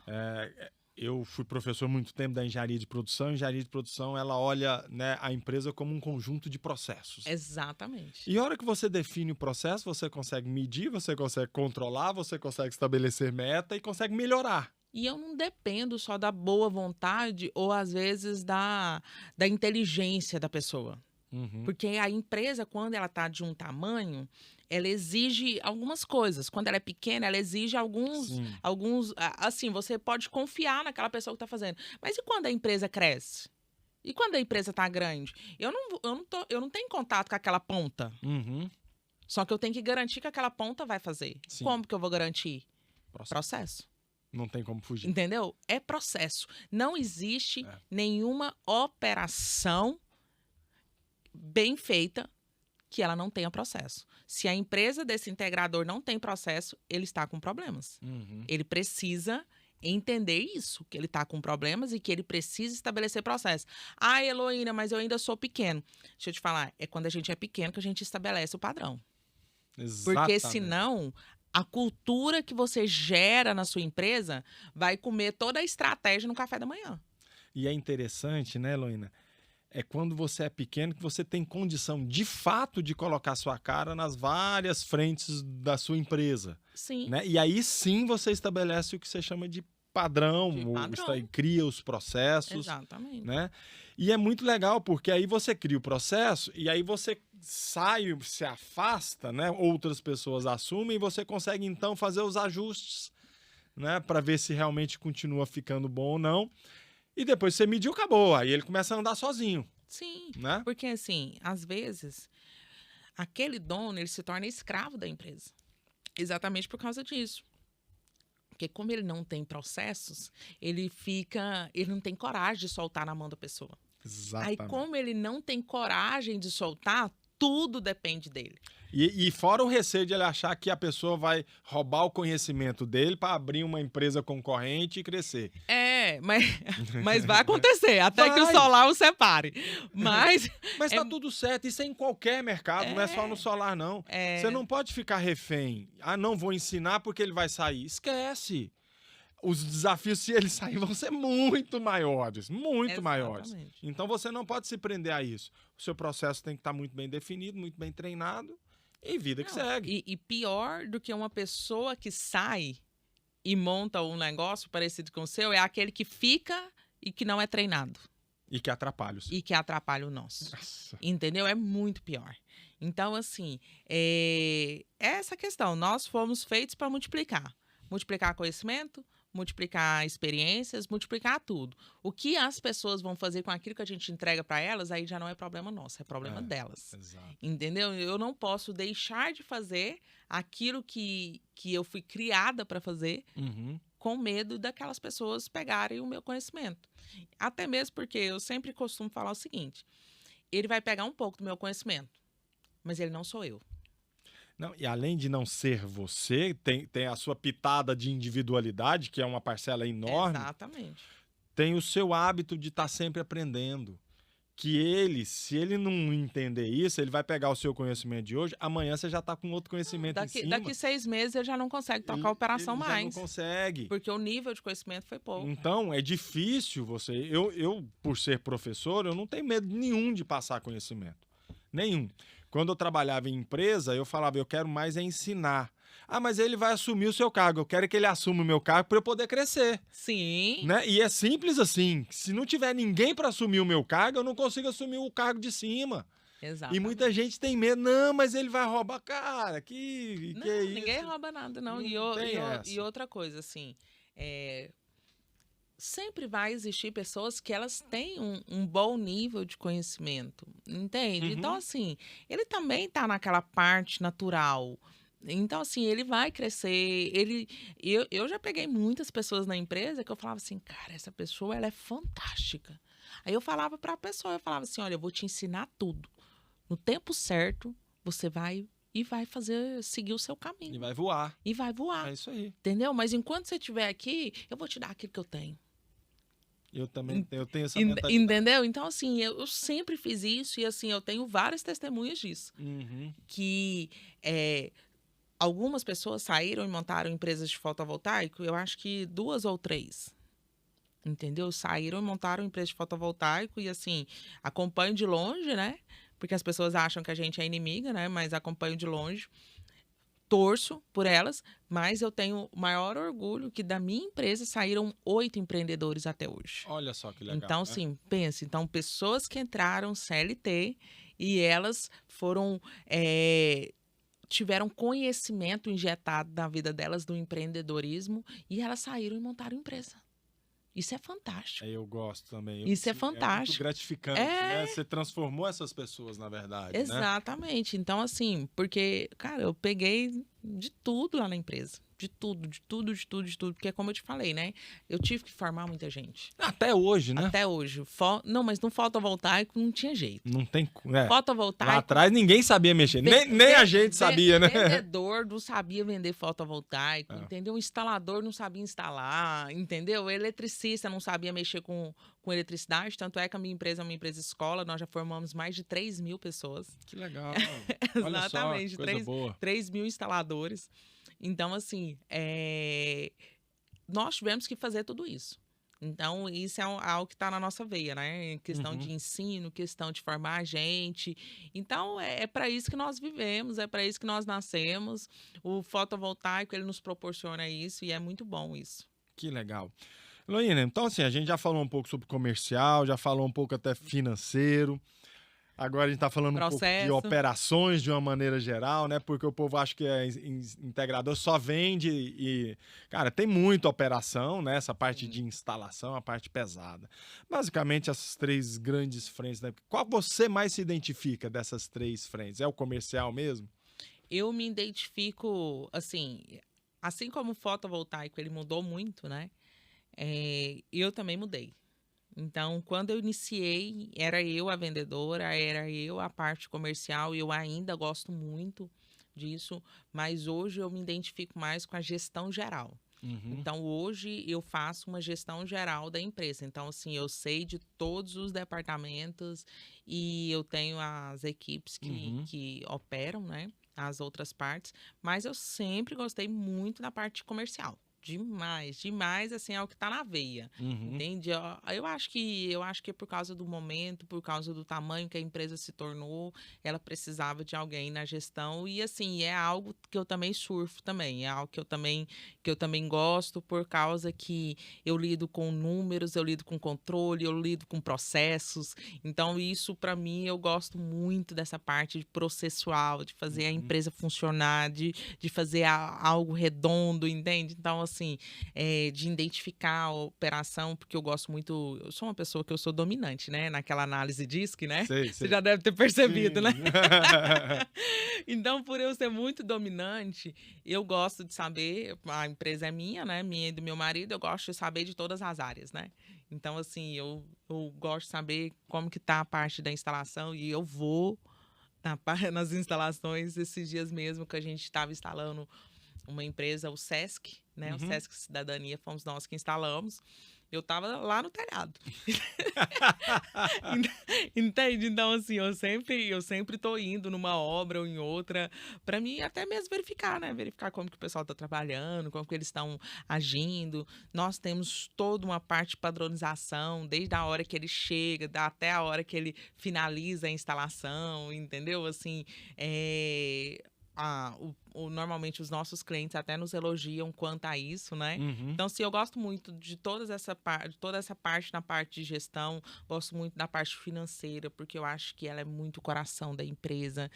Eu fui professor muito tempo da engenharia de produção. A engenharia de produção, ela olha, né, a empresa como um conjunto de processos. Exatamente. E a hora que você define o processo, você consegue medir, você consegue controlar, você consegue estabelecer meta e consegue melhorar. E eu não dependo só da boa vontade ou, às vezes, da inteligência da pessoa. Uhum. Porque a empresa, quando ela está de um tamanho, ela exige algumas coisas. Quando ela é pequena, ela exige Sim. assim, você pode confiar naquela pessoa que está fazendo. Mas e quando a empresa cresce? E quando a empresa está grande? Eu não tenho contato com aquela ponta. Uhum. Só que eu tenho que garantir que aquela ponta vai fazer. Sim. Como que eu vou garantir? Processo. Processo. Não tem como fugir. Entendeu? É processo. Não existe É. nenhuma operação bem feita que ela não tenha processo. Se a empresa desse integrador não tem processo, ele está com problemas. Uhum. Ele precisa entender isso, que ele está com problemas e que ele precisa estabelecer processo. Ah, Heloína, mas eu ainda sou pequeno. Deixa eu te falar, é quando a gente é pequeno que a gente estabelece o padrão. Porque Exatamente. senão, a cultura que você gera na sua empresa vai comer toda a estratégia no café da manhã. E é interessante, né, Heloína? É quando você é pequeno que você tem condição, de fato, de colocar sua cara nas várias frentes da sua empresa. Sim. Né? E aí sim você estabelece o que você chama de padrão, De padrão. cria os processos. Exatamente. Né? E é muito legal, porque aí você cria o processo e aí você sai, se afasta, né? Outras pessoas assumem e você consegue então fazer os ajustes, né? Para ver se realmente continua ficando bom ou não. E depois você mediu, acabou. Aí ele começa a andar sozinho, Sim. né? Porque, assim, às vezes, aquele dono, ele se torna escravo da empresa. Exatamente por causa disso. Porque como ele não tem processos, ele não tem coragem de soltar na mão da pessoa. Exatamente. Aí, como ele não tem coragem de soltar, tudo depende dele. E fora o receio de ele achar que a pessoa vai roubar o conhecimento dele para abrir uma empresa concorrente e crescer. Mas vai acontecer, até que o solar o separe. Mas tá tudo certo, isso é em qualquer mercado, não é só no solar, não. Você não pode ficar refém. Ah, não vou ensinar porque ele vai sair. Esquece. Os desafios, se ele sair, vão ser muito maiores, muito maiores. Então você não pode se prender a isso. O seu processo tem que estar muito bem definido, muito bem treinado e vida que segue. E pior do que uma pessoa que sai e monta um negócio parecido com o seu é aquele que fica e que não é treinado. E que atrapalha E que atrapalha o nosso. Nossa. Entendeu? É muito pior. Então, assim, é essa questão. Nós fomos feitos para multiplicar. Multiplicar conhecimento, multiplicar experiências, multiplicar tudo. O que as pessoas vão fazer com aquilo que a gente entrega para elas, aí já não é problema nosso, é problema delas. Exato. Entendeu? Eu não posso deixar de fazer aquilo que eu fui criada para fazer com medo daquelas pessoas pegarem o meu conhecimento. Até mesmo porque eu sempre costumo falar o seguinte, ele vai pegar um pouco do meu conhecimento, mas ele não sou eu. Não, e além de não ser você, tem a sua pitada de individualidade, que é uma parcela enorme. Exatamente. Tem o seu hábito de estar sempre aprendendo. que ele, se ele não entender isso, ele vai pegar o seu conhecimento de hoje, amanhã você já está com outro conhecimento em cima. Daqui 6 meses ele já não consegue tocar a operação ele mais. já não consegue. Porque o nível de conhecimento foi pouco. Então, é difícil você... Eu, por ser professor, eu não tenho medo nenhum de passar conhecimento. Nenhum. Quando eu trabalhava em empresa, eu falava, eu quero mais é ensinar. Ah, mas ele vai assumir o seu cargo. Eu quero que ele assuma o meu cargo para eu poder crescer. Sim. Né? E é simples assim. Se não tiver ninguém para assumir o meu cargo, eu não consigo assumir o cargo de cima. Exatamente. E muita gente tem medo. Não, mas ele vai roubar. Cara, Não, que é isso? ninguém rouba nada, não. E outra coisa, assim, sempre vai existir pessoas que elas têm um bom nível de conhecimento, entende? Uhum. Então, assim, ele também tá naquela parte natural. Então, assim, ele vai crescer. Eu já peguei muitas pessoas na empresa que eu falava assim, cara, essa pessoa, ela é fantástica. Aí eu falava para a pessoa, eu falava assim, olha, eu vou te ensinar tudo. No tempo certo, você vai e vai seguir o seu caminho. E vai voar. E vai voar. É isso aí. Entendeu? Mas enquanto você estiver aqui, eu vou te dar aquilo que eu tenho. Eu também eu tenho essa mentalidade. Entendeu? Então, assim, eu sempre fiz isso e, assim, eu tenho várias testemunhas disso. Uhum. Que algumas pessoas saíram e montaram empresas de fotovoltaico, eu acho que 2 ou 3. Entendeu? Saíram e montaram empresas de fotovoltaico e, assim, acompanho de longe, né? Porque as pessoas acham que a gente é inimiga, né? Mas acompanho de longe. Torço por elas, mas eu tenho o maior orgulho que da minha empresa saíram 8 empreendedores até hoje. Olha só que legal. Então, né? sim, pense. Então, pessoas que entraram CLT e elas foram... tiveram conhecimento injetado na vida delas do empreendedorismo e elas saíram e montaram empresa. Isso é fantástico. Eu gosto também. Isso é muito fantástico. gratificante, né? Você transformou essas pessoas, na verdade, Exatamente. né? Então, assim, porque, cara, eu peguei de tudo lá na empresa. De tudo. Porque, como eu te falei, né? Eu tive que formar muita gente. Até hoje, né? Até hoje. Não, mas no fotovoltaico não tinha jeito. Não tem... Fotovoltaico... Lá atrás ninguém sabia mexer. Nem a gente sabia, né? Vendedor não sabia vender fotovoltaico, entendeu? O instalador não sabia instalar, entendeu? O eletricista não sabia mexer com eletricidade. Tanto é que a minha empresa é uma empresa escola. Nós já formamos mais de 3 mil pessoas. Que legal. Exatamente. Olha só, coisa boa. 3 mil instaladores. Então, assim, nós tivemos que fazer tudo isso. Então, isso é algo que está na nossa veia, né? Questão de ensino, questão de formar a gente. Então, é para isso que nós vivemos, é para isso que nós nascemos. O fotovoltaico, ele nos proporciona isso e é muito bom isso. Que legal. Heloína, então assim, a gente já falou um pouco sobre comercial, já falou um pouco até financeiro. Agora a gente está falando um pouco de operações de uma maneira geral, né? Porque o povo acha que integrador só vende e... Cara, tem muita operação, né? Essa parte de instalação, a parte pesada. Basicamente, essas 3 grandes frentes, né? Qual você mais se identifica dessas 3 frentes? É o comercial mesmo? Eu me identifico, assim como o fotovoltaico, ele mudou muito, né? Eu também mudei. Então, quando eu iniciei, era eu a vendedora, era eu a parte comercial, e eu ainda gosto muito disso, mas hoje eu me identifico mais com a gestão geral. Então, hoje eu faço uma gestão geral da empresa. Então, assim, eu sei de todos os departamentos e eu tenho as equipes que operam, né, as outras partes, mas eu sempre gostei muito da parte comercial. Demais, assim, é o que tá na veia, entende? Eu acho que é por causa do momento, por causa do tamanho que a empresa se tornou, ela precisava de alguém na gestão e, assim, é algo que eu também surfo também, é algo que eu também gosto, por causa que eu lido com números, eu lido com controle, eu lido com processos, então isso, para mim, eu gosto muito dessa parte de processual, de fazer a empresa funcionar, de fazer algo redondo, entende? Então, assim, de identificar a operação, porque eu gosto muito... Eu sou uma pessoa que eu sou dominante, né? Naquela análise DISC, né? Sei. Você já deve ter percebido, né? Então, por eu ser muito dominante, eu gosto de saber... A empresa é minha, né? Minha e do meu marido. Eu gosto de saber de todas as áreas, né? Então, assim, eu gosto de saber como que tá a parte da instalação e eu vou nas instalações. Esses dias mesmo que a gente estava instalando uma empresa, o SESC, né? O SESC Cidadania, fomos nós que instalamos. Eu tava lá no telhado. Entende? Então, assim, eu sempre tô indo numa obra ou em outra, para mim até mesmo verificar, né? Verificar como que o pessoal tá trabalhando, como que eles estão agindo. Nós temos toda uma parte de padronização, desde a hora que ele chega, até a hora que ele finaliza a instalação, entendeu? Assim, normalmente os nossos clientes até nos elogiam quanto a isso, né? Uhum. Então, assim, eu gosto muito de toda essa parte na parte de gestão, gosto muito da parte financeira, porque eu acho que ela é muito o coração da empresa.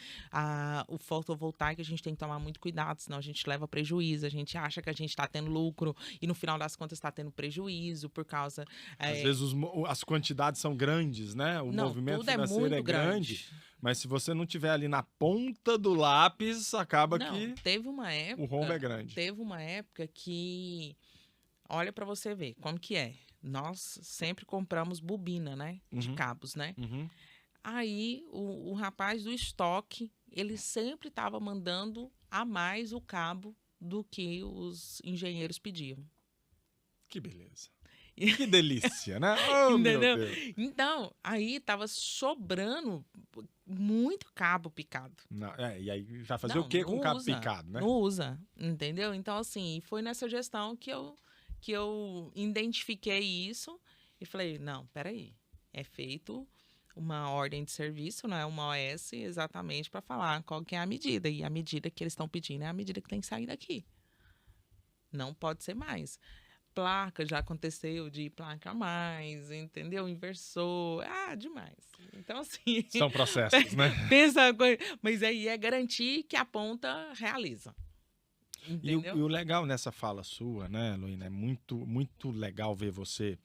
O fotovoltaico a gente tem que tomar muito cuidado, senão a gente leva prejuízo, a gente acha que a gente está tendo lucro e no final das contas está tendo prejuízo por causa... Às vezes as quantidades são grandes, né? O movimento tudo financeiro muito é grande. Mas se você não tiver ali na ponta do lápis, acaba que teve uma época, o rombo é grande. Teve uma época que, olha para você ver como que é. Nós sempre compramos bobina, né? De cabos, né? Uhum. Aí o rapaz do estoque, ele sempre estava mandando a mais o cabo do que os engenheiros pediam. Que beleza. Que delícia, né? Oh, meu Deus. Então, aí tava sobrando muito cabo picado. Não, e aí vai fazer o que com cabo picado, né? Não usa, entendeu? Então, assim, foi nessa gestão que eu identifiquei isso e falei, não, peraí, é feito uma ordem de serviço, né? Uma OS exatamente para falar qual que é a medida. E a medida que eles estão pedindo é a medida que tem que sair daqui. Não pode ser mais. Placa, já aconteceu de placa a mais, entendeu? Inversor, demais. Então, assim... São processos, né? Pensa, mas aí é garantir que a ponta realiza. Entendeu? E o legal nessa fala sua, né, Heloína, é muito, muito legal ver você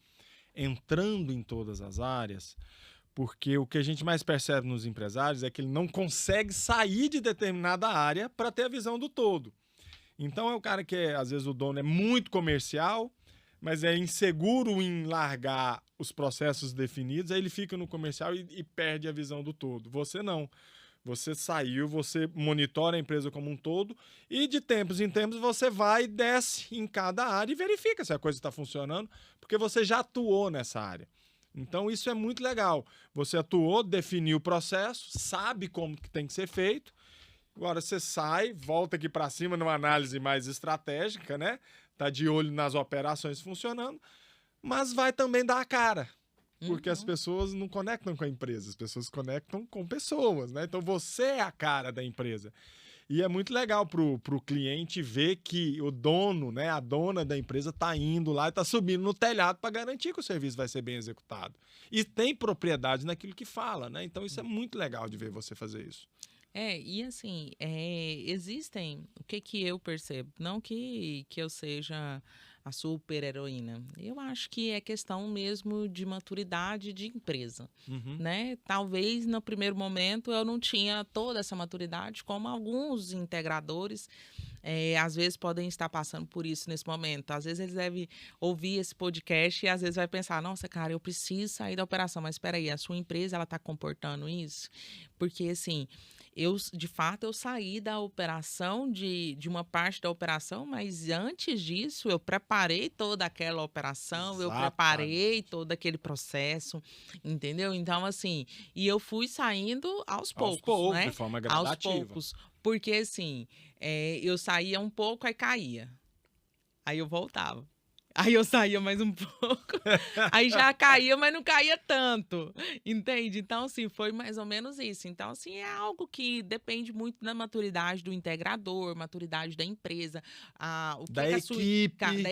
entrando em todas as áreas, porque o que a gente mais percebe nos empresários é que ele não consegue sair de determinada área para ter a visão do todo. Então é o cara que, às vezes, o dono é muito comercial, mas é inseguro em largar os processos definidos, aí ele fica no comercial e perde a visão do todo. Você não. Você saiu, você monitora a empresa como um todo e de tempos em tempos você vai e desce em cada área e verifica se a coisa está funcionando, porque você já atuou nessa área. Então isso é muito legal. Você atuou, definiu o processo, sabe como que tem que ser feito. Agora você sai, volta aqui para cima numa análise mais estratégica, né? Tá de olho nas operações funcionando, mas vai também dar a cara. Porque as pessoas não conectam com a empresa, as pessoas conectam com pessoas, né? Então você é a cara da empresa. E é muito legal pro cliente ver que o dono, né, a dona da empresa tá indo lá e tá subindo no telhado para garantir que o serviço vai ser bem executado. E tem propriedade naquilo que fala, né? Então isso é muito legal de ver você fazer isso. E assim, existem, o que eu percebo, não que eu seja a super heroína, eu acho que é questão mesmo de maturidade de empresa, né? Talvez no primeiro momento eu não tinha toda essa maturidade, como alguns integradores às vezes podem estar passando por isso nesse momento. Às vezes eles devem ouvir esse podcast e às vezes vai pensar, nossa, cara, eu preciso sair da operação, mas espera aí, a sua empresa, ela está comportando isso? Porque, assim, de fato, eu saí da operação, de uma parte da operação, mas antes disso, eu preparei toda aquela operação, eu preparei todo aquele processo, entendeu? Então, assim, e eu fui saindo aos poucos, né? De forma gradativa. Aos poucos, porque, assim, eu saía um pouco, aí caía. Aí eu voltava. Aí eu saía mais um pouco, aí já caía, mas não caía tanto, entende? Então, assim, foi mais ou menos isso. Então, assim, é algo que depende muito da maturidade do integrador, maturidade da empresa, da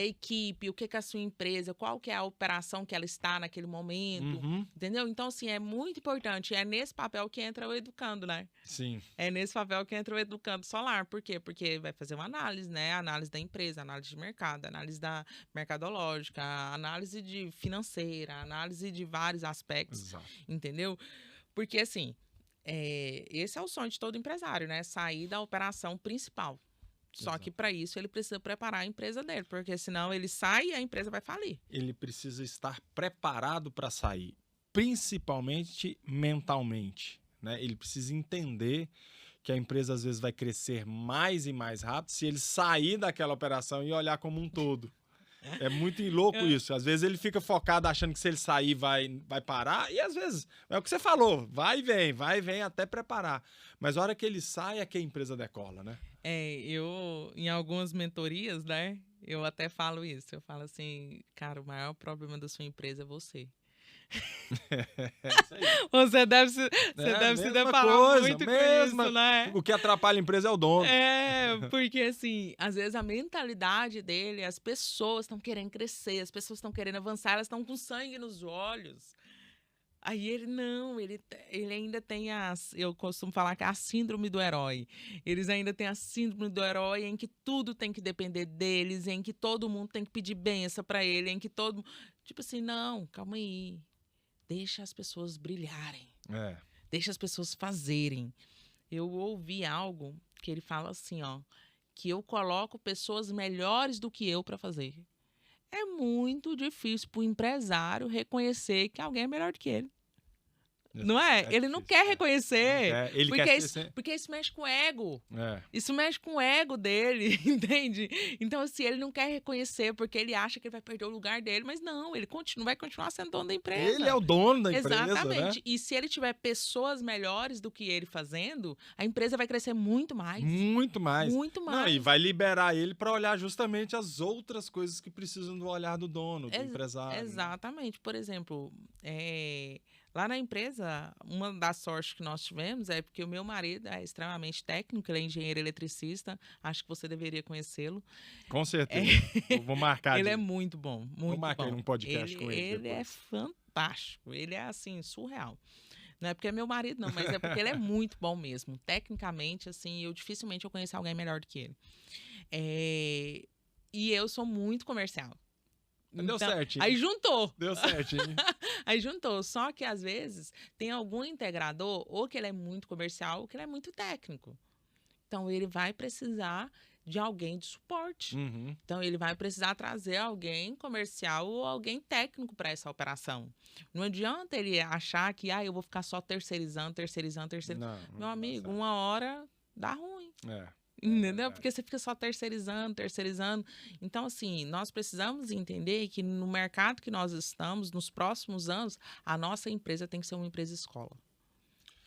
equipe, o que a sua empresa, qual que é a operação que ela está naquele momento, entendeu? Então, assim, é muito importante. É nesse papel que entra o educando, né? Sim. É nesse papel que entra o educando solar. Por quê? Porque vai fazer uma análise, né? Análise da empresa, análise de mercado, análise da mercadológica, análise de financeira, análise de vários aspectos, Exato. Entendeu? Porque, assim, esse é o sonho de todo empresário, né? Sair da operação principal. Só que, para isso, ele precisa preparar a empresa dele, porque senão ele sai e a empresa vai falir. Ele precisa estar preparado para sair, principalmente mentalmente, né? Ele precisa entender que a empresa, às vezes, vai crescer mais e mais rápido se ele sair daquela operação e olhar como um todo. É muito louco isso. Às vezes ele fica focado achando que se ele sair vai parar. E às vezes, é o que você falou, vai e vem até preparar. Mas a hora que ele sai é que a empresa decola, né? Eu, em algumas mentorias, né, eu até falo isso. Eu falo assim, cara, o maior problema da sua empresa é você. Isso aí. Você deve se Mesma deparar coisa, muito com mesma. isso, né? O que atrapalha a empresa é o dono. Porque assim, às vezes a mentalidade dele, as pessoas estão querendo crescer, as pessoas estão querendo avançar, elas estão com sangue nos olhos. Aí ele não, ele ainda tem eu costumo falar que é a síndrome do herói. Eles ainda têm a síndrome do herói em que tudo tem que depender deles, em que todo mundo tem que pedir benção para ele, em que todo... Tipo assim, não, calma aí. Deixa as pessoas brilharem. Deixa as pessoas fazerem. Eu ouvi algo que ele fala assim, ó, que eu coloco pessoas melhores do que eu para fazer. É muito difícil para o empresário reconhecer que alguém é melhor do que ele. Não é? Ele não quer reconhecer. Ele porque isso mexe com o ego. É. Isso mexe com o ego dele, entende? Então, assim, ele não quer reconhecer porque ele acha que ele vai perder o lugar dele, mas não, ele vai continuar sendo dono da empresa. Ele é o dono da empresa, exatamente. Né? E se ele tiver pessoas melhores do que ele fazendo, a empresa vai crescer muito mais. Muito mais. Muito mais. Não, e vai liberar ele para olhar justamente as outras coisas que precisam do olhar do dono, do empresário. Exatamente. Por exemplo, lá na empresa, uma das sortes que nós tivemos é porque o meu marido é extremamente técnico, ele é engenheiro eletricista, acho que você deveria conhecê-lo. Com certeza. Eu vou marcar. Ele é muito bom, muito bom. Vou marcar um podcast com ele. Ele é fantástico, ele é assim, surreal. Não é porque é meu marido, não, mas é porque ele é muito bom mesmo. Tecnicamente, assim, dificilmente eu conheço alguém melhor do que ele. E eu sou muito comercial. Deu certo. Aí juntou. Deu certo. Aí juntou. Só que, às vezes, tem algum integrador, ou que ele é muito comercial, ou que ele é muito técnico. Então, ele vai precisar de alguém de suporte. Uhum. Então, ele vai precisar trazer alguém comercial ou alguém técnico para essa operação. Não adianta ele achar que eu vou ficar só terceirizando. Não, Meu amigo, uma hora dá ruim. Entendeu? Porque você fica só terceirizando. Então, assim, nós precisamos entender que no mercado que nós estamos, nos próximos anos, a nossa empresa tem que ser uma empresa escola.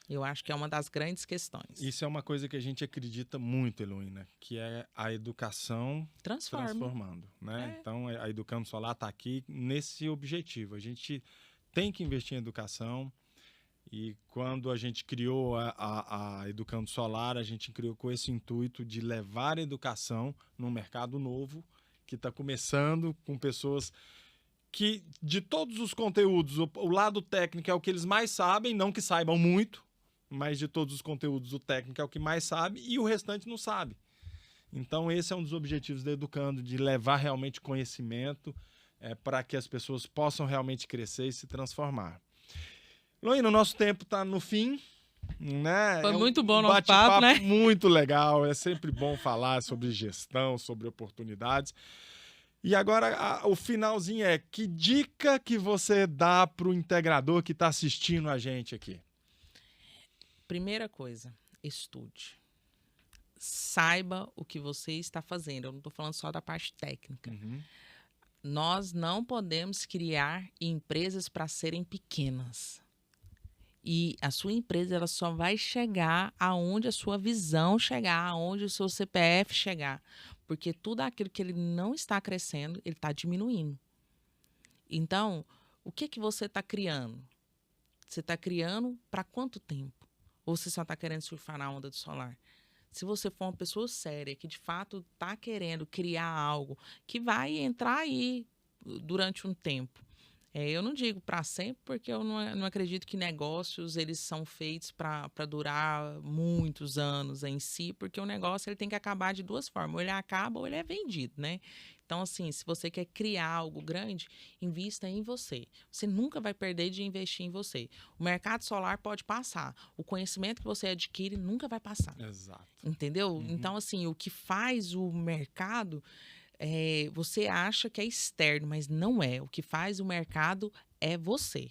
Eu acho que é uma das grandes questões. Isso é uma coisa que a gente acredita muito, Heloína, que é a educação transformando. Né? Então, a Educando Solar está aqui nesse objetivo. A gente tem que investir em educação. E quando a gente criou a Educando Solar, a gente criou com esse intuito de levar a educação num mercado novo, que está começando com pessoas que, de todos os conteúdos, o lado técnico é o que eles mais sabem, não que saibam muito, mas de todos os conteúdos, o técnico é o que mais sabe e o restante não sabe. Então, esse é um dos objetivos da Educando, de levar realmente conhecimento para que as pessoas possam realmente crescer e se transformar. Heloína, o nosso tempo está no fim, né? Foi muito bom o nosso papo, né? Muito legal, é sempre bom falar sobre gestão, sobre oportunidades. E agora, o finalzinho é, que dica que você dá para o integrador que está assistindo a gente aqui? Primeira coisa, estude. Saiba o que você está fazendo. Eu não estou falando só da parte técnica. Uhum. Nós não podemos criar empresas para serem pequenas. E a sua empresa ela só vai chegar aonde a sua visão chegar, aonde o seu CPF chegar. Porque tudo aquilo que ele não está crescendo, ele está diminuindo. Então, o que você está criando? Você está criando para quanto tempo? Ou você só está querendo surfar na onda do solar? Se você for uma pessoa séria, que de fato está querendo criar algo que vai entrar aí durante um tempo. Eu não digo para sempre, porque eu não acredito que negócios eles são feitos para durar muitos anos em si, porque o negócio ele tem que acabar de duas formas, ou ele acaba ou ele é vendido, né? Então, assim, se você quer criar algo grande, invista em você. Você nunca vai perder de investir em você. O mercado solar pode passar. O conhecimento que você adquire nunca vai passar. Exato. Entendeu? Uhum. Então, assim, o que faz o mercado... você acha que é externo, mas não é. O que faz o mercado é você.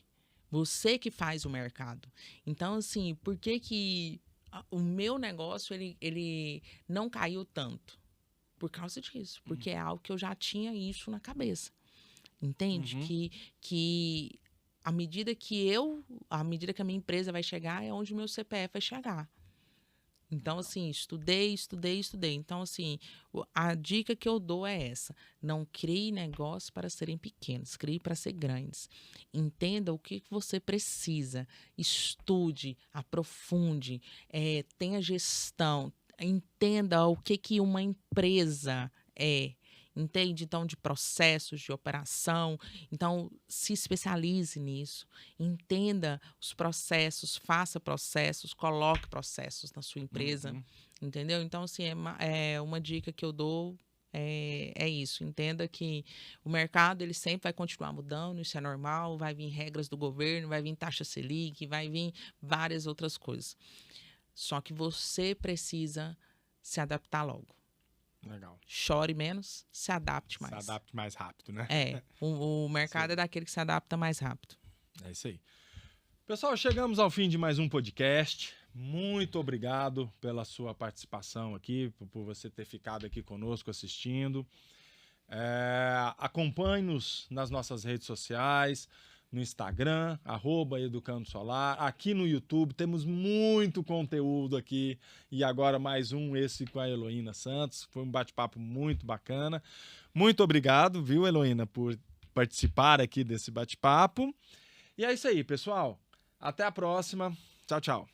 Você que faz o mercado. Então, assim, por que o meu negócio ele não caiu tanto? por causa disso. Porque é algo que eu já tinha isso na cabeça. Entende? Que à medida que a minha empresa vai chegar, é onde o meu CPF vai chegar. Então, assim, estudei. Então, assim, a dica que eu dou é essa. Não crie negócios para serem pequenos, crie para ser grandes. Entenda o que você precisa. Estude, aprofunde, tenha gestão. Entenda o que uma empresa é. Entende? Então, de processos, de operação. Então, se especialize nisso. Entenda os processos, faça processos, coloque processos na sua empresa. Entendeu? Então, assim, é uma dica que eu dou, é isso. Entenda que o mercado, ele sempre vai continuar mudando, isso é normal. Vai vir regras do governo, vai vir taxa Selic, vai vir várias outras coisas. Só que você precisa se adaptar logo. Legal. Chore menos, se adapte mais. Se adapte mais rápido, né? O mercado é daquele que se adapta mais rápido. É isso aí. Pessoal, chegamos ao fim de mais um podcast. Muito obrigado pela sua participação aqui, por você ter ficado aqui conosco assistindo. Acompanhe-nos nas nossas redes sociais, no Instagram, @EducandoSolar. Aqui no YouTube temos muito conteúdo aqui. E agora mais esse com a Heloína Santos. Foi um bate-papo muito bacana. Muito obrigado, viu, Heloína, por participar aqui desse bate-papo. E é isso aí, pessoal. Até a próxima. Tchau, tchau.